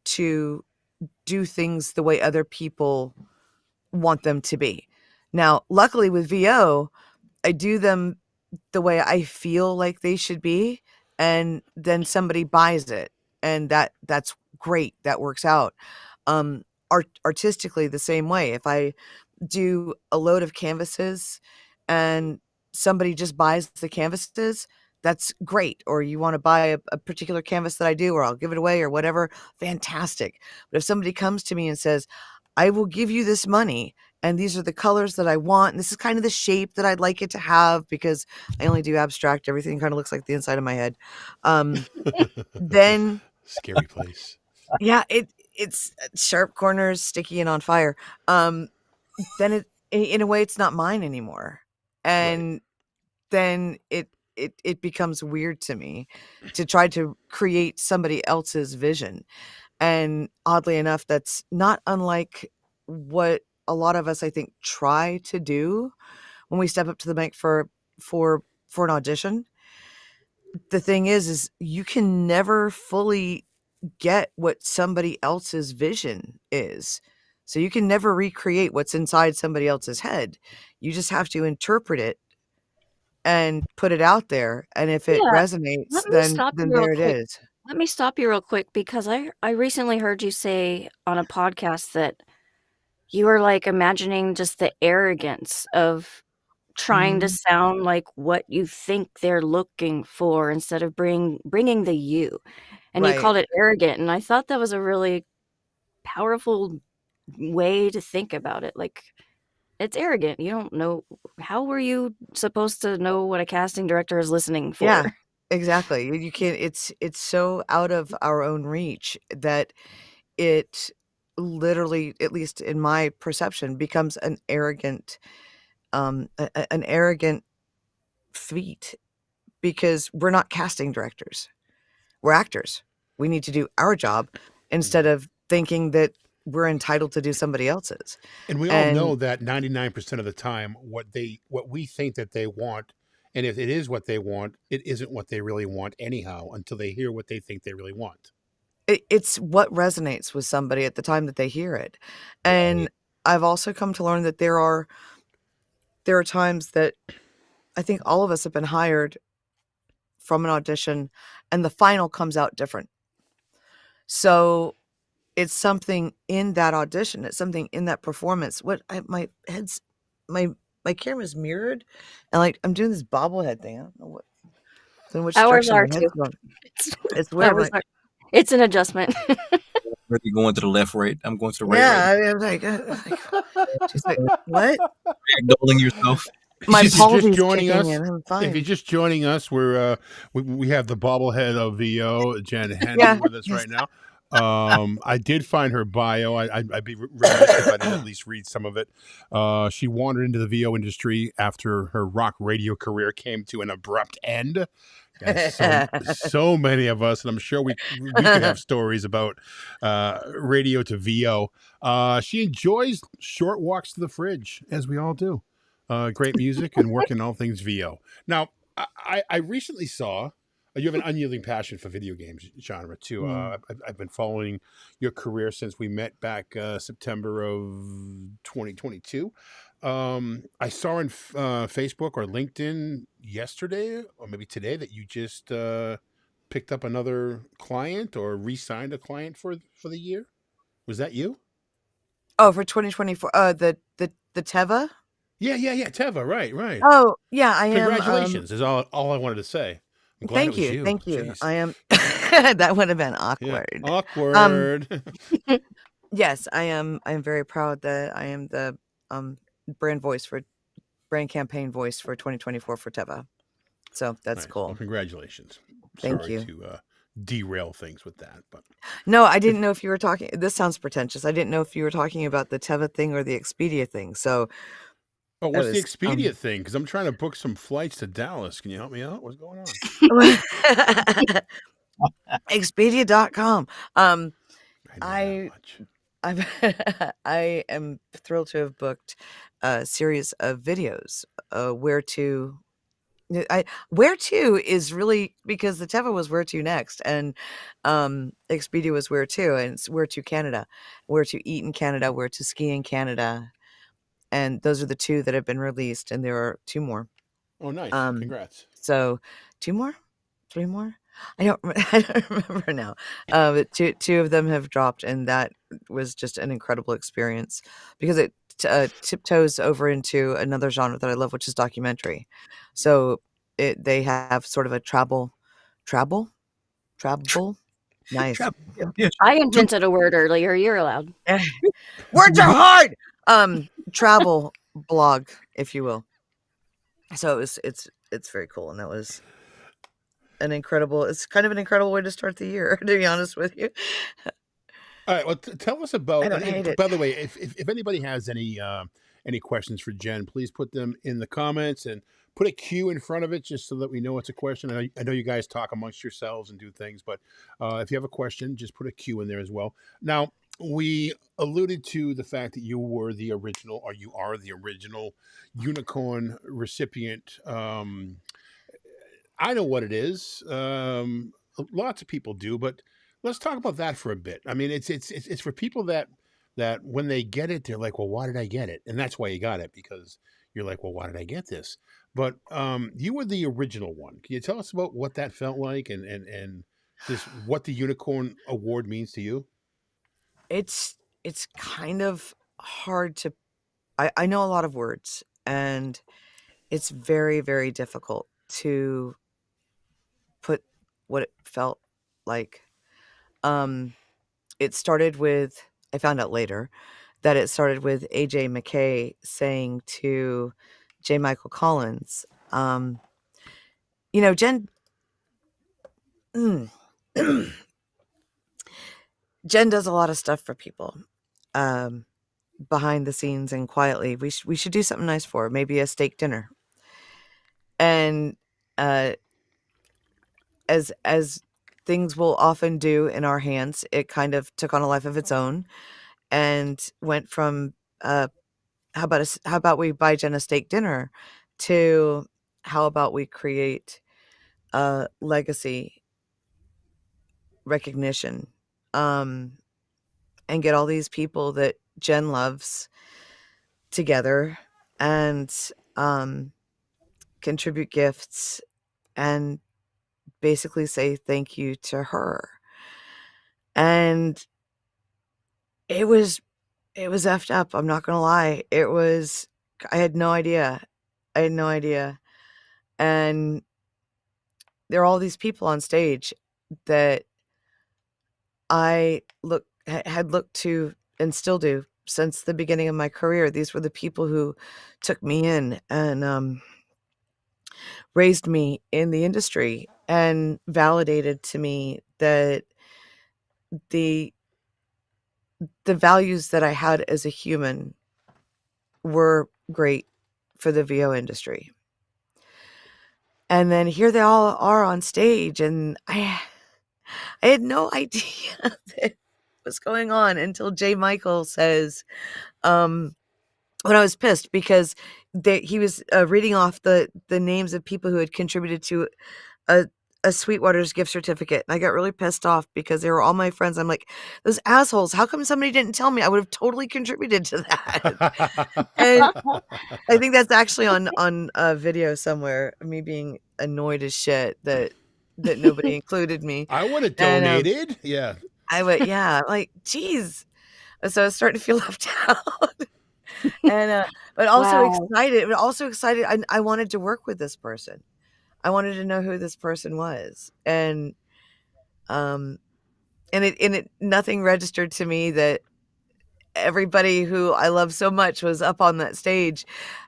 to do things the way other people want them to be. Now, luckily with VO, I do them the way I feel like they should be, and then somebody buys it, and that's great. That works out. Artistically the same way. If I do a load of canvases and somebody just buys the canvases, that's great. Or you want to buy a particular canvas that I do, or I'll give it away or whatever, fantastic. But if somebody comes to me and says, I will give you this money and these are the colors that I want, and this is kind of the shape that I'd like it to have, because I only do abstract. Everything kind of looks like the inside of my head. Then Scary place. yeah, it's sharp corners, sticky and on fire. Then in a way, it's not mine anymore, and then it becomes weird to me to try to create somebody else's vision. And oddly enough, that's not unlike what a lot of us, I think, try to do when we step up to the mic for an audition. The thing is you can never fully get what somebody else's vision is. So you can never recreate what's inside somebody else's head. You just have to interpret it and put it out there. And if it Yeah, resonates, let me then stop you real there it quick. is. Let me stop you real quick, because I recently heard you say on a podcast that you were like imagining just the arrogance of trying to Mhm. sound like what you think they're looking for instead of bringing the you. And you Right. called it arrogant, and I thought that was a really powerful way to think about it. Like, it's arrogant. You don't know. How were you supposed to know what a casting director is listening Yeah, for? exactly. You can't, it's so out of our own reach that it literally, at least in my perception, becomes an arrogant an arrogant feat, because we're not casting directors. We're actors. We need to do our job instead of thinking that we're entitled to do somebody else's. And we all And know that 99% of the time, what we think that they want, and if it is what they want, it isn't what they really want anyhow until they hear what they think they really want. it's what resonates with somebody at the time that they hear it. And I've also come to learn that there are times that I think all of us have been hired from an audition and the final comes out different. So it's something in that audition, it's something in that performance. My head's my camera's mirrored, and like I'm doing this bobblehead thing. I don't know which Ours direction are my head's too. going. It's, It's where ours my are. It's an adjustment. Really going to the left, right. I'm going to the right, yeah. right. I was she's like, what? Ragdolling yourself. My If you're just palsy's joining kicking us, in. I'm if you're fine. just joining us, we have the bobblehead of VO, Jen Henry, Yeah. with us right now. I did find her bio. I'd be remiss if I didn't at least read some of it. She wandered into the VO industry after her rock radio career came to an abrupt end. As so many of us, and I'm sure we could have stories about radio to VO. She enjoys short walks to the fridge, as we all do. Great music and working all things VO. Now, I recently saw you have an unyielding passion for video games genre too. I've been following your career since we met back September of 2022. I saw on Facebook or LinkedIn yesterday, or maybe today, that you just picked up another client or re-signed a client for the year. Was that you? Oh, for 2024. The Teva. Yeah. Teva, right. Oh, yeah, I am. Congratulations is all I wanted to say. I'm glad it Thank was you, you. thank you. Jeez. I am. That would have been Yeah. awkward. Awkward. Yes, I am. I am very proud that I am the brand campaign voice for 2024 for Teva. So that's Nice. cool. Well, congratulations. Thank Sorry you. to derail things with that, but No, I didn't know if you were talking. This sounds pretentious. I didn't know if you were talking about the Teva thing or the Expedia thing. So oh, it what's the was Expedia thing? Because I'm trying to book some flights to Dallas. Can you help me out? What's going on? Expedia.com. I know I that much. I am thrilled to have booked a series of videos. Where to is really because the Teva was where to next, and Expedia was where to, and it's where to Canada, where to eat in Canada, where to ski in Canada, and those are the two that have been released, and there are two more. Oh, nice. Congrats. So 2 more? 3 more? I don't I don't remember now. But two of them have dropped, and that was just an incredible experience because it tiptoes over into another genre that I love, which is documentary. So they have sort of a travel. Nice. Yeah. I invented a word earlier. You're allowed. Words are hard. Travel blog, if you will. So it's very cool, and that was it's kind of an incredible way to start the year, to be honest with you. All right. Well, tell us I about. don't hate it. By the way, if anybody has any questions for Jen, please put them in the comments and put a Q in front of it, just so that we know it's a question. I know you guys talk amongst yourselves and do things, but if you have a question, just put a Q in there as well. Now, we alluded to the fact that you were the original, or you are the original unicorn recipient. I know what it is. Lots of people do, but let's talk about that for a bit. I mean, it's for people that when they get it, they're like, "Well, why did I get it?" And that's why you got it, because you're like, "Well, why did I get this?" But you were the original one. Can you tell us about what that felt like, and just what the Unicorn Award means to you? It's kind of hard to. I know a lot of words, and it's very, very difficult to put what it felt like. It started with, I found out later that it started with AJ McKay saying to J. Michael Collins, Jen, mm, Jen does a lot of stuff for people, um, behind the scenes and quietly. We should do something nice for her, maybe a steak dinner. And uh, as things will often do in our hands, it kind of took on a life of its own and went from how about we buy Jen a steak dinner to how about we create a legacy recognition, um, and get all these people that Jen loves together and contribute gifts and basically say thank you to her. And it was effed up. I'm not gonna lie. I had no idea. I had no idea. And there are all these people on stage that had looked to and still do since the beginning of my career. These were the people who took me in and raised me in the industry and validated to me that the values that I had as a human were great for the VO industry. And then here they all are on stage, and I had no idea that was going on until J. Michael says, when I was pissed because he was reading off the names of people who had contributed to a Sweetwater's gift certificate. And I got really pissed off because they were all my friends. I'm like, those assholes, how come somebody didn't tell me? I would have totally contributed to that. And I think that's actually on a video somewhere, me being annoyed as shit that nobody included me. I would have And donated. Yeah. I would, yeah, like, geez. So I was starting to feel left out. And but also Wow. excited. I wanted to work with this person. I wanted to know who this person was. And it nothing registered to me that everybody who I love so much was up on that stage.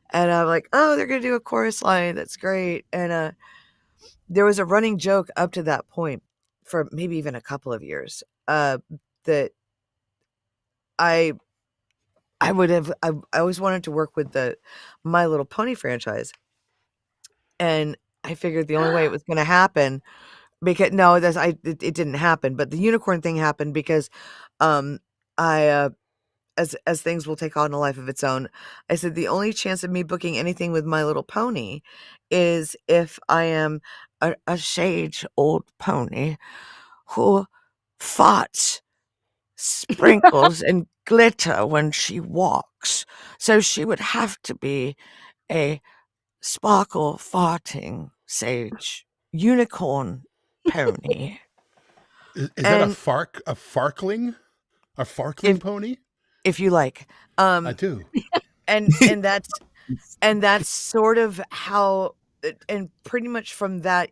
And I'm like, oh, they're gonna do a chorus line. That's great. And there was a running joke up to that point for maybe even a couple of years, that I always wanted to work with the My Little Pony franchise. And I figured the only way it was gonna happen, because no, it didn't happen, but the unicorn thing happened because, I, as things will take on a life of its own, I said, "The only chance of me booking anything with My Little Pony is if I am a sage old pony who farts sprinkles and glitter when she walks. So she would have to be a sparkle farting sage unicorn pony." Is that And a farkling? A farkling if pony? if you like, I do. and that's sort of how, and pretty much from that,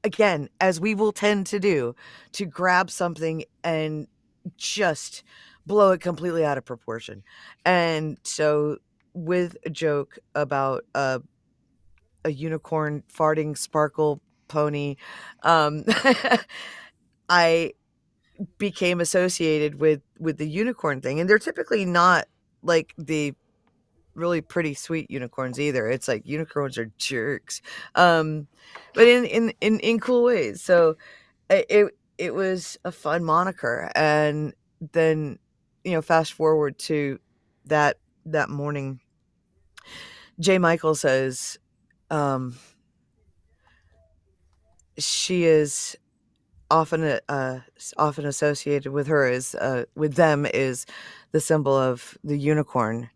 again, as we will tend to do, to grab something and just blow it completely out of proportion. And so with a joke about a unicorn farting sparkle pony, I became associated with the unicorn thing. And they're typically not like the really pretty sweet unicorns either. It's like unicorns are jerks, but in cool ways. So it was a fun moniker. And then, fast forward to that morning, Jay Michael says, she is often often associated with her is with them is the symbol of the unicorn.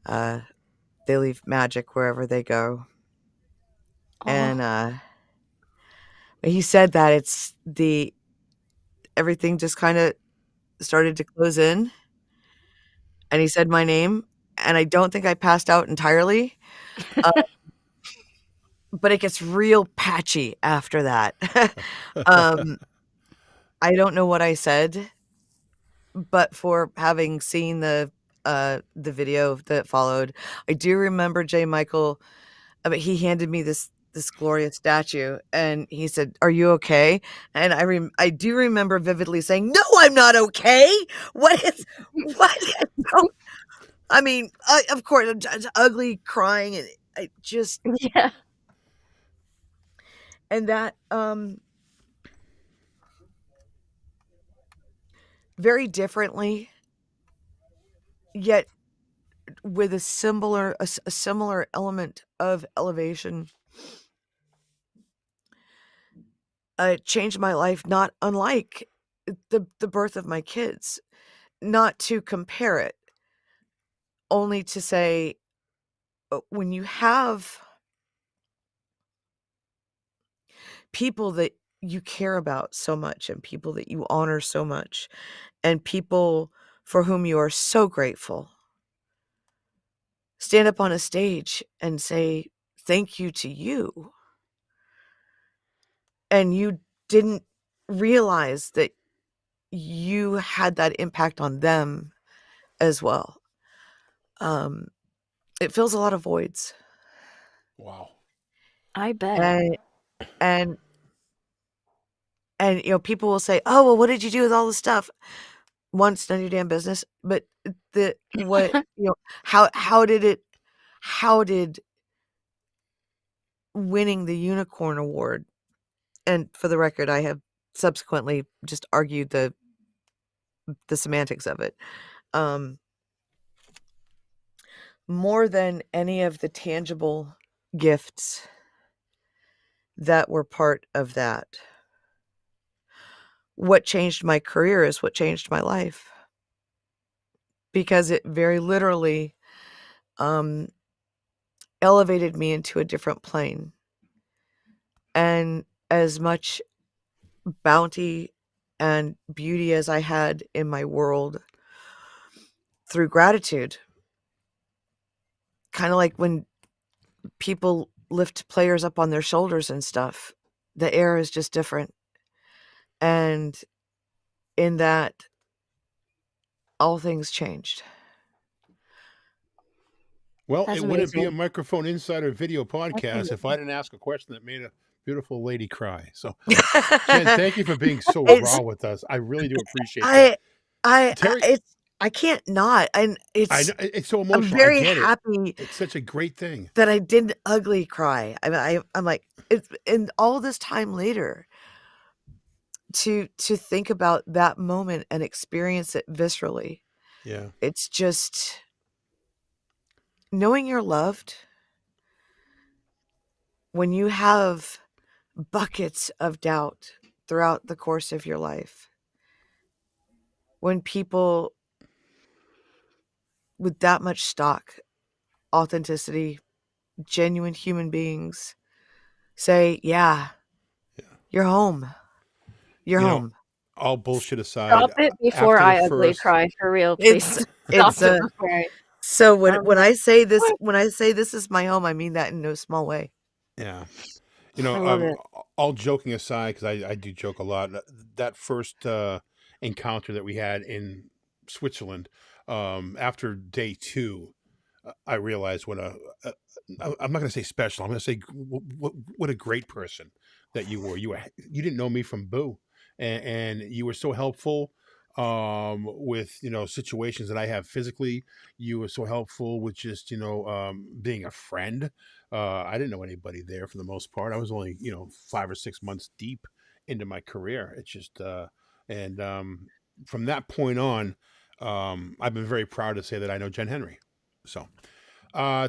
They leave magic wherever they go. And he said that everything just kind of started to close in, and he said my name, and I don't think I passed out entirely, uh, but it gets real patchy after that. um, I don't know what I said, but for having seen the video that followed, I do remember Jay Michael. But he handed me this glorious statue, and he said, "Are you okay?" And I do remember vividly saying, "No, I'm not okay. What is what?" No. I mean, of course, I'm just ugly, crying, and I just Yeah. and that very differently, yet with a similar element of elevation. Changed my life, not unlike the birth of my kids. Not to compare it, only to say, when you have people that you care about so much, and people that you honor so much, and people for whom you are so grateful, stand up on a stage and say thank you to you, and you didn't realize that you had that impact on them as well. It fills a lot of voids. Wow. I bet. And and people will say, "Oh, well, what did you do with all the stuff?" One, it's none of your damn business. But how did winning the unicorn award, and for the record, I have subsequently just argued the semantics of it, more than any of the tangible gifts that were part of that. What changed my career is what changed my life, because it very literally elevated me into a different plane. And as much bounty and beauty as I had in my world through gratitude, kind of like when people lift players up on their shoulders and stuff, the air is just different. And in that, all things changed. Well, That's it wouldn't be a amazing. Microphone Insider video That's podcast if I amazing. didn't ask a question that made a beautiful lady cry. So, Jen, thank you for being so It's raw with us. I really do appreciate that. I I Terry, it's I can't not, and I know it's so I'm emotional. I very get it. happy It's such a great thing. that I didn't ugly cry. I'm like, it's, and all this time later, to think about that moment and experience it viscerally. Yeah. It's just knowing you're loved when you have buckets of doubt throughout the course of your life. When people with that much stock, authenticity, genuine human beings say, "Yeah, Yeah. you're home. You're You know, home." all bullshit aside, Stop it before after the I ugly first, cry, for real, It's please. Stop it's it a before so I'm like, when I say this is my home, I mean that in no small way. yeah. I love it. All joking aside, because I do joke a lot. That first encounter that we had in Switzerland, after day two, I realized I'm not going to say special. I'm going to say what a great person that you were. You didn't know me from Boo, and you were so helpful with situations that I have physically. You were so helpful with just being a friend. I didn't know anybody there for the most part. I was only 5 or 6 months deep into my career. It's just and from that point on, I've been very proud to say that I know Jen Henry. So.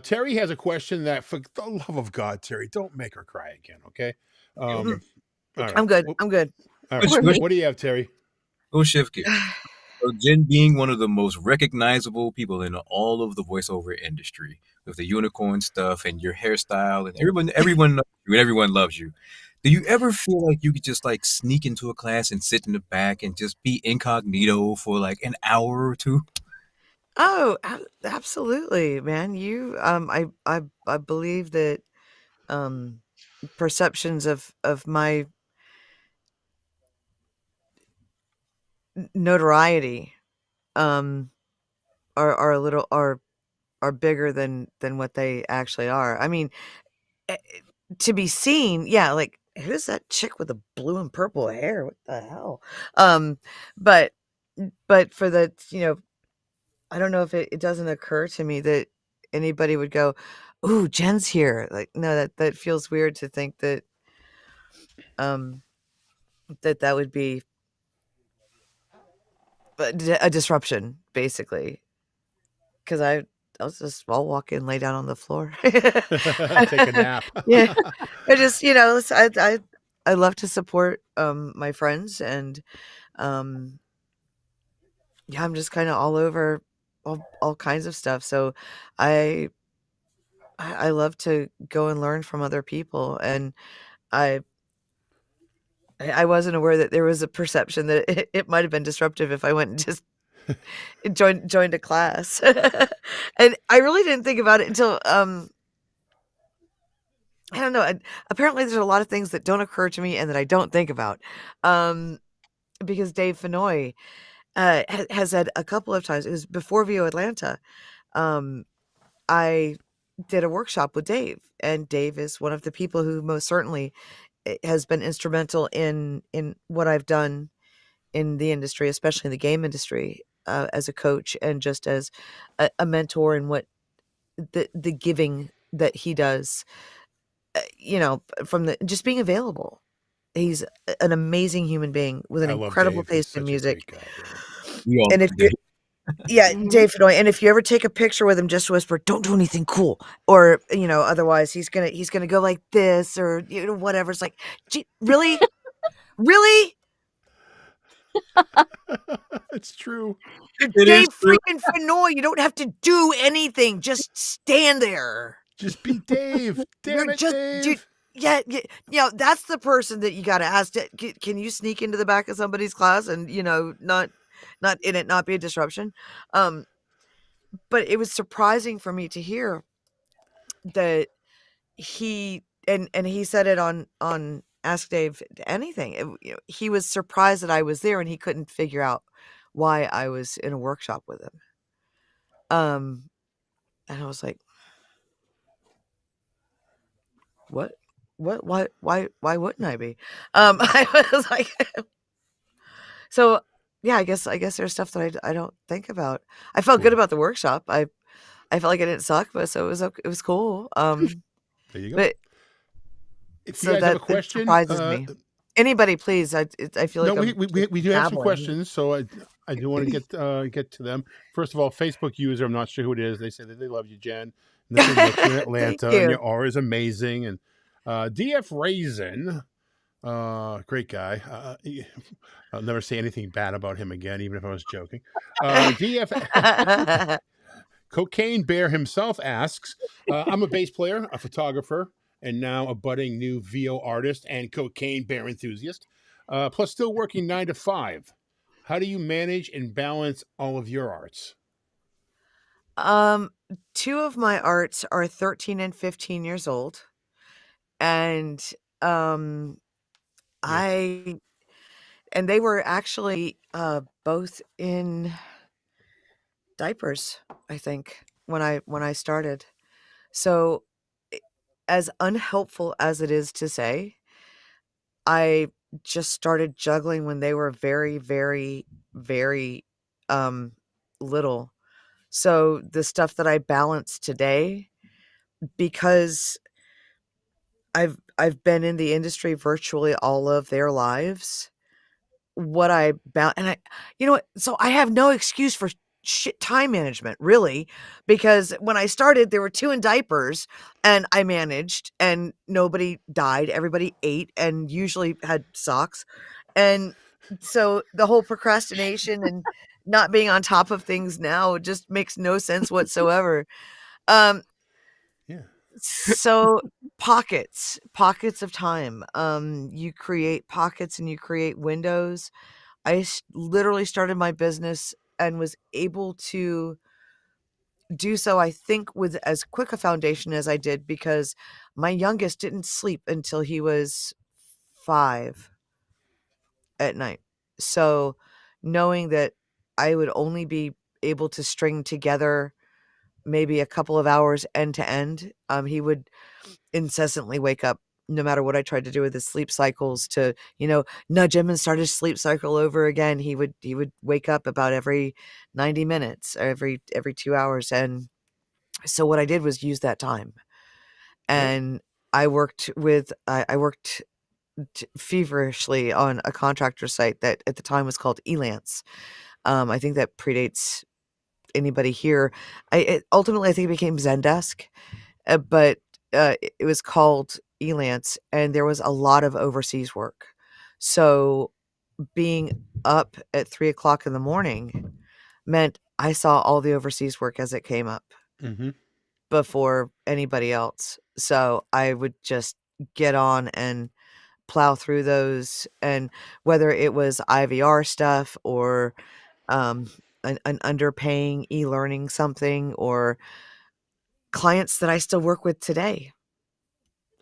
Terry has a question that, for the love of God, Terry, don't make her cry again, okay? Mm, All right. I'm good. I'm good. All right. Which, Or which me. What do you have, Terry? go shift gears. So Jen being one of the most recognizable people in all of the voiceover industry with the unicorn stuff and your hairstyle and everyone knows you and everyone loves you. Do you ever feel like you could just like sneak into a class and sit in the back and just be incognito for like an hour or two? Oh, absolutely, man. I believe that um perceptions of my notoriety um are a little are bigger than what they actually are. I mean, eh, to be seen, yeah, like who's that chick with the blue and purple hair? What the hell? Um, but for the I don't know if it doesn't occur to me that anybody would go, "Ooh, Jen's here." Like, no, that feels weird to think that um that would be a disruption, basically. Because I'll walk in, lay down on the floor. Take a nap. Yeah, I just I love to support my friends, and um yeah, I'm just kind of all over all kinds of stuff. So I I love to go and learn from other people, and I I wasn't aware that there was a perception that it might have been disruptive if I went and just joined a class. And I really didn't think about it until I don't know. Apparently, there's a lot of things that don't occur to me and that I don't think about. Um, because Dave Fenoy has said a couple of times, it was before VO Atlanta. Um, I did a workshop with Dave, and Dave is one of the people who most certainly has been instrumental in what I've done in the industry, especially in the game industry, as a coach and just as a mentor, and what the giving that he does, from the just being available. He's an amazing human being with an I love incredible Dave. He's taste in such a music. great guy. Yeah. We all And if do. you yeah, Mhm. Dave Fenoy, and if you ever take a picture with him, just whisper, "Don't do anything cool," or otherwise he's gonna go like this, or whatever. It's like, gee, really, really, It's true. you're It is Dave true. freaking Fenoy. You don't have to do anything. Just stand there. Just be Dave. You're Damn it, just Dave. yeah, that's the person that you got to ask. Can you sneak into the back of somebody's class and not in it, not be a disruption? Um, but it was surprising for me to hear that he said it on Ask Dave Anything. He was surprised that I was there, and he couldn't figure out why I was in a workshop with him. And I was like, what? What? Why wouldn't I be? I was like, so yeah, I guess there's stuff that I don't think about. I felt good Cool. about the workshop. I felt like I didn't suck, but so it was cool. There you go. But If you so guys have that a it question, surprises me. Anybody, please. I feel no, like we, I'm we, just we we do have some babbling. questions, so I do want to get to them. First of all, Facebook user, I'm not sure who it is. They say that they love you, Jen, and that they met you in Thank Atlanta, and you. your aura is amazing. And DF Raisin, great guy. I'll never say anything bad about him again, even if I was joking. DF Cocaine Bear himself asks, I'm a bass player, a photographer, and now a budding new VO artist and Cocaine Bear enthusiast, plus still working 9 to 5. How do you manage and balance all of your arts? um, Two of my arts are 13 and 15 years old, and um, Yikes. I and they were actually both in diapers, I think, when I started. So, as unhelpful as it is to say, I just started juggling when they were very, very, very um little. So the stuff that I balance today, because I've been in the industry virtually all of their lives, what I and I, you know what? So I have no excuse for shit time management, really, because when I started, there were 2 in diapers, and I managed, and nobody died. Everybody ate and usually had socks, and so the whole procrastination and not being on top of things now just makes no sense whatsoever. Um, Yeah. so pockets of time. You create pockets and you create windows. Literally started my business and was able to do so, I think, with as quick a foundation as I did, because my youngest didn't sleep until he was 5 at night. So knowing that I would only be able to string together maybe a couple of hours end to end, he would incessantly wake up no matter what I tried to do with his sleep cycles to, nudge him and start his sleep cycle over again. He would wake up about every 90 minutes, or every 2 hours. And so what I did was use that time. Yep. And I worked feverishly on a contractor site that at the time was called Elance. I think that predates anybody here. Ultimately, I think it became Zendesk. But it was called Elance, and there was a lot of overseas work. So being up at 3 o'clock in the morning meant I saw all the overseas work as it came up Mm-hmm. before anybody else. So I would just get on and plow through those, and whether it was IVR stuff or an underpaying e-learning something, or clients that I still work with today.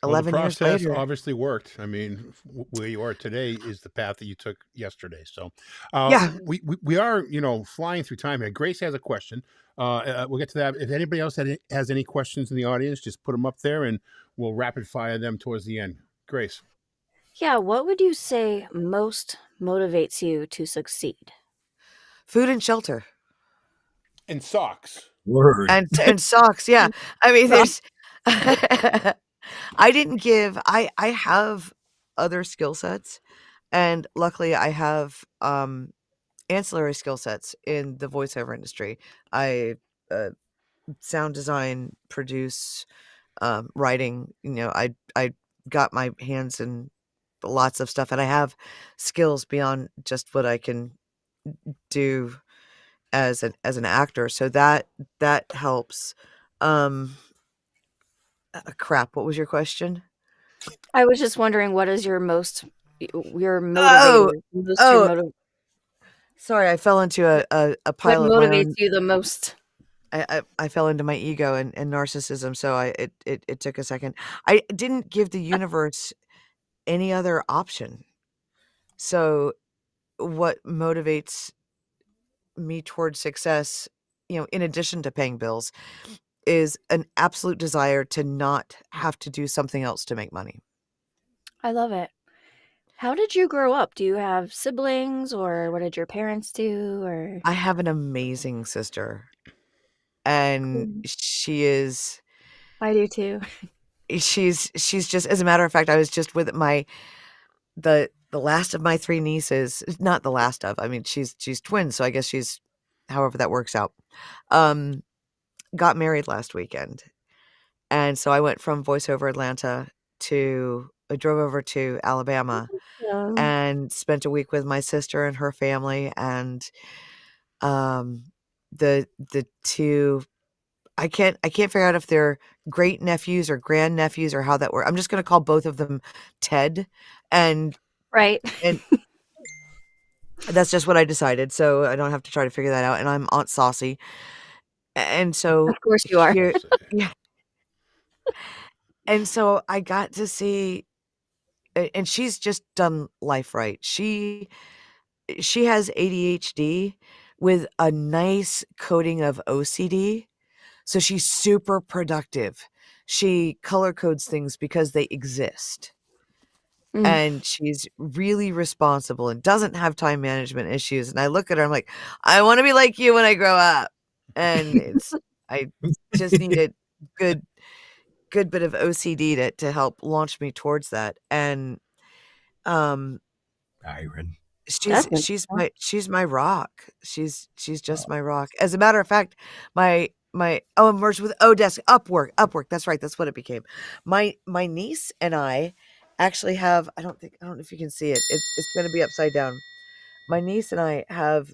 Well, the 11 years process later. obviously worked. I mean, where you are today is the path that you took yesterday. So, Yeah. we are, flying through time here. Grace has a question. We'll get to that. If anybody else has any questions in the audience, just put them up there, and we'll rapid fire them towards the end. Grace. Yeah, what would you say most motivates you to succeed? Food and shelter. And socks. Word. And socks, yeah. I mean, Well, there's I have other skill sets, and luckily I have, ancillary skill sets in the voiceover industry. I, uh, sound design, produce, writing, I got my hands in lots of stuff, and I have skills beyond just what I can do as an actor, so that helps. Um, Crap, what was your question? I was just wondering what is your your Oh, motivator, most your oh, motive sorry, I fell into a what pile of my motivates own. you the most? I fell into my ego and narcissism, so it took a second. I didn't give the universe any other option. So what motivates me towards success, in addition to paying bills, is an absolute desire to not have to do something else to make money. I love it. How did you grow up? Do you have siblings, or what did your parents do, or I have an amazing sister, and Cool. I do too. she's just, as a matter of fact, I was just with the last of my 3 nieces, not the last of, I mean, she's twins, so I guess she's however that works out, um, got married last weekend, and so I went from voiceover Atlanta I drove over to Alabama Um, and spent a week with my sister and her family, and, um, the 2, I can't figure out if they're great nephews or grandnephews or how that works. I'm just gonna call both of them Ted, and right. and that's just what I decided, so I don't have to try to figure that out, and I'm Aunt Saucy, and Of so course you are. here Saucy. yeah, and so I got to see, and she's just done life right. She has ADHD, with a nice coating of OCD. So she's super productive. She color codes things because they exist. Mm. And she's really responsible and doesn't have time management issues. And I look at her, I'm like, I want to be like you when I grow up. And I just need a good bit of OCD to help launch me towards that. And Byron. That's interesting. she's my rock. She's just my rock. As a matter of fact, my I merged with Odesk Upwork. That's right. That's what it became. My niece and I actually have, I don't know if you can see it. It's going to be upside down. My niece and I have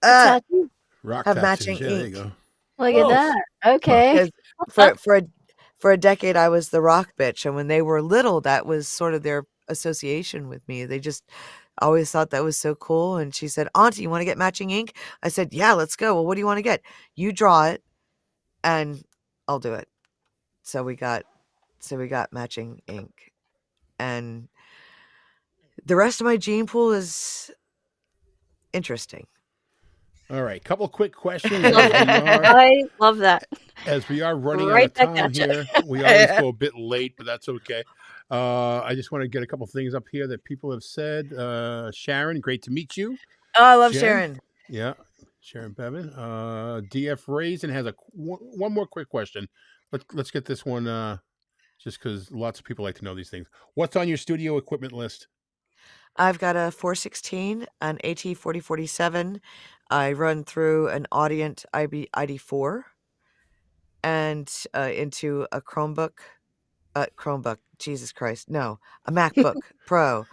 A tattoo. Rock have tattoos. matching Yeah, there you ink. go. Look Whoa. at that. Okay. Because for a decade I was the rock bitch, and when they were little, that was sort of their association with me. They just always thought that was so cool. And she said, "Auntie, you want to get matching ink?" I said, "Yeah, let's go." "Well, what do you want to get?" "You draw it, and I'll do it." So we got matching ink, and the rest of my gene pool is interesting. All right, couple quick questions Love as we it. are I love that. running out Right of back time at you. here. We always go a bit late, but that's okay. I just want to get a couple things up here that people have said. Sharon, great to meet you. Oh, I love Jen? Sharon. Yeah, Sharon Bevan. DF Raisin has one more quick question. Let's get this one just because lots of people like to know these things. What's on your studio equipment list? I've got a 416, an AT4047. I run through an Audient ID4 and into a Chromebook. Jesus Christ, no, a MacBook Pro.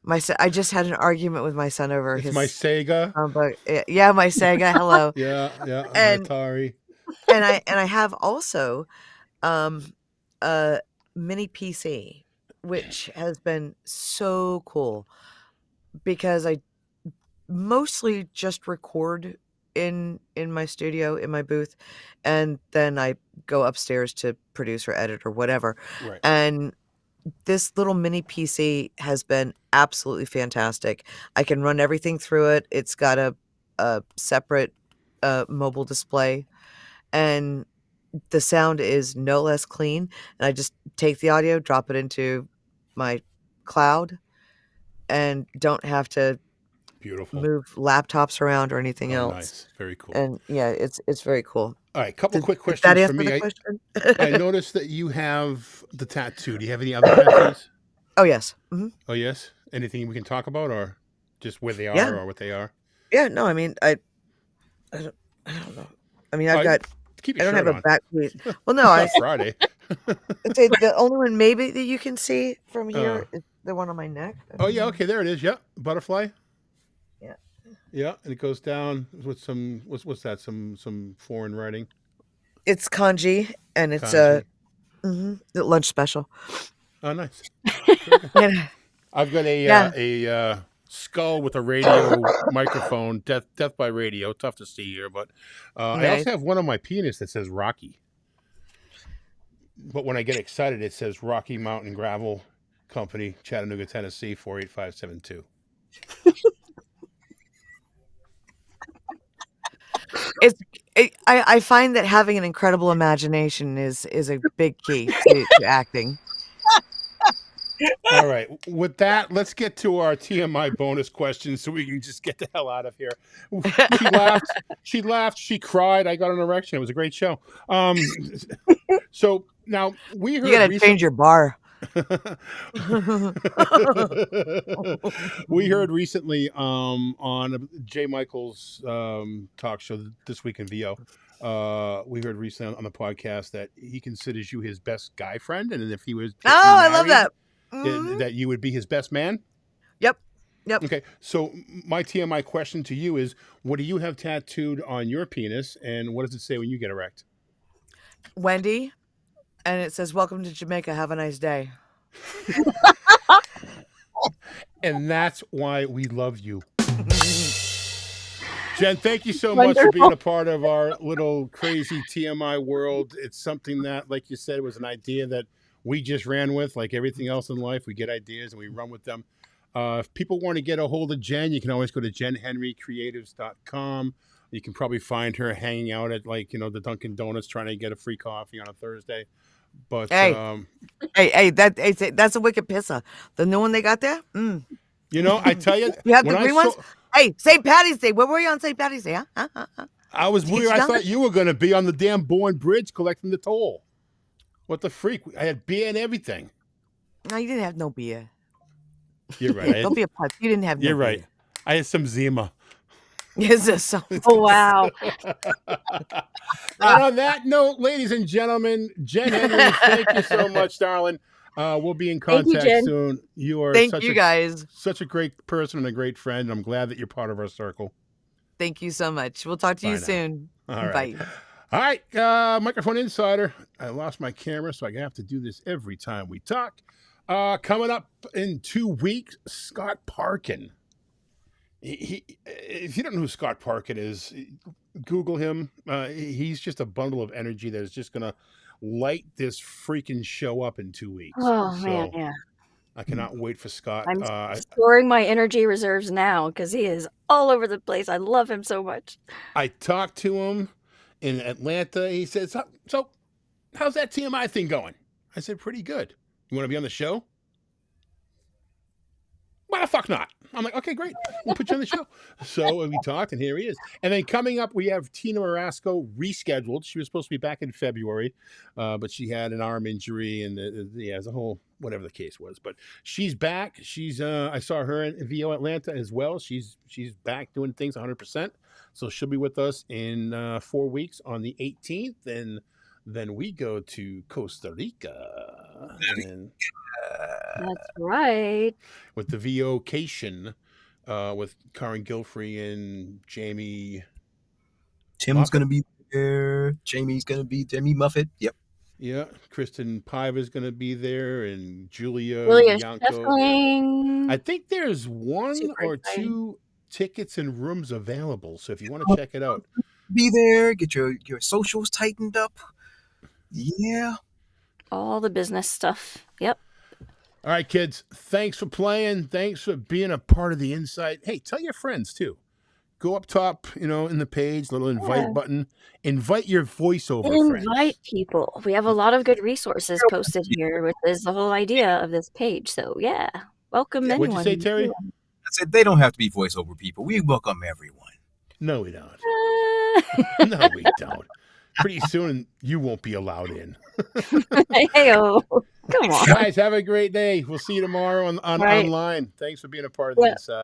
I just had an argument with my son over It's my his Sega. Chromebook. Yeah, my Sega. Hello. Yeah, my And Atari. I have also a mini PC, which has been so cool because I mostly just record in my studio, in my booth, and then I go upstairs to produce or edit or whatever. Right. And this little mini PC has been absolutely fantastic. I can run everything through it. It's got a separate mobile display, and the sound is no less clean. And I just take the audio, drop it into my cloud, and don't have to Beautiful. move laptops around or anything Oh, else. nice. Very cool. And yeah, it's very cool. All right, couple quick Did that questions for answer me. the question? I noticed that you have the tattoo. Do you have any other tattoos? Oh, yes. Mhm. Oh, yes. Anything we can talk about, or just where they are, Yeah. or what they are? Yeah, no, I mean, I don't know. I mean, I've got, Keep I your don't shirt have a on. back piece. Well, no, It's not Friday. I'd say the only one maybe that you can see from Uh. here is the one on my neck. Oh yeah, okay, there it is. Yeah, butterfly. Yeah. Yeah, and it goes down with some what's that? Some foreign writing. It's kanji, and it's Kanji. the lunch special. Oh, nice. Yeah. I've got Yeah. a skull with a radio microphone. Death by radio. Tough to see here, but I Nice. also have one on my penis that says Rocky. But when I get excited, it says Rocky Mountain Gravel Company, Chattanooga, Tennessee, 48572. I find that having an incredible imagination is a big key to acting. All right. With that, let's get to our TMI bonus questions so we can just get the hell out of here. She laughed. She cried. I got an erection. It was a great show. So now we heard You gotta change your bar. We heard recently on Jay Michael's talk show This Week in VO. We heard recently on the podcast that he considers you his best guy friend, and if he was I love that. that you would be his best man. Yep. Okay, so my TMI question to you is: what do you have tattooed on your penis, and what does it say when you get erect? Wendy, and it says, "Welcome to Jamaica. Have a nice day." And that's why we love you. Jen, thank you so much for being a part of our little crazy TMI world. It's something that, like you said, was an idea that we just ran with. Like everything else in life, we get ideas and we run with them. If people want to get a hold of Jen, you can always go to JENNHenryCreatives.com. You can probably find her hanging out at the Dunkin' Donuts trying to get a free coffee on a Thursday. But Hey, that's a wicked pisser. The new one they got there. I tell you, You have when the I green saw, ones. Hey, St. Patty's Day. Where were you on St. Patty's Day? Huh? I was Did you weird. get I you down thought you were going to be on the damn Bourne Bridge collecting the toll. What the freak? I had beer and everything. No, you didn't have no beer. You're right. Don't be a putt. You didn't have no You're right. beer. I had some Zima. Is this so? Oh wow. And on that note, ladies and gentlemen, Jen Henry, thank you so much, darling. We'll be in Thank you, contact Jen. soon. You are Thank you guys. such a great person and a great friend. I'm glad that you're part of our circle. Thank you so much. We'll talk to Bye you now. soon. All right. Bye. All right, Microphone Insider. I lost my camera, so I have to do this every time we talk. Coming up in 2 weeks, Scott Parkin. If you don't know who Scott Parkin is, Google him. He's just a bundle of energy that is just going to light this freaking show up in 2 weeks. Oh man, yeah. I cannot wait for Scott. I'm storing my energy reserves now because he is all over the place. I love him so much. I talked to him in Atlanta. He said, so how's that TMI thing going? I said, pretty good. You want to be on the show? Why the fuck not? I'm like, okay, great. We'll put you on the show. So we talked, and here he is. And then coming up, we have Tina Marasco rescheduled. She was supposed to be back in February, but she had an arm injury, and as a whole, whatever the case was. But she's back. She's I saw her in VO Atlanta as well. She's back doing things 100%. So she'll be with us in 4 weeks on the 18th, and then we go to Costa Rica. And That's right. with the VOcation, with Karen Gilfrey and Jamie. Tim's going to be there. Jamie Muffet. Yep. Yeah. Kristen Piva's going to be there, and Julia Bianco. Shuffling. I think there's one Super or exciting. two tickets and rooms available. So if you want to check it out, Be there. Get your socials tightened up. Yeah. All the business stuff. Yep. all right, kids, thanks for playing. Thanks for being a part of the Insight. Hey, tell your friends too. Go up top, in the page, little invite button. Invite your voiceover friends. Invite people. We have a lot of good resources posted here, which is the whole idea of this page. So yeah, welcome anyone. What'd you say, Terry? I said they don't have to be voiceover people. We welcome everyone. No, we don't. No, we don't. Pretty soon, you won't be allowed in. Hey-o. Come on. Guys, have a great day. We'll see you tomorrow online. Thanks for being a part of the Inside.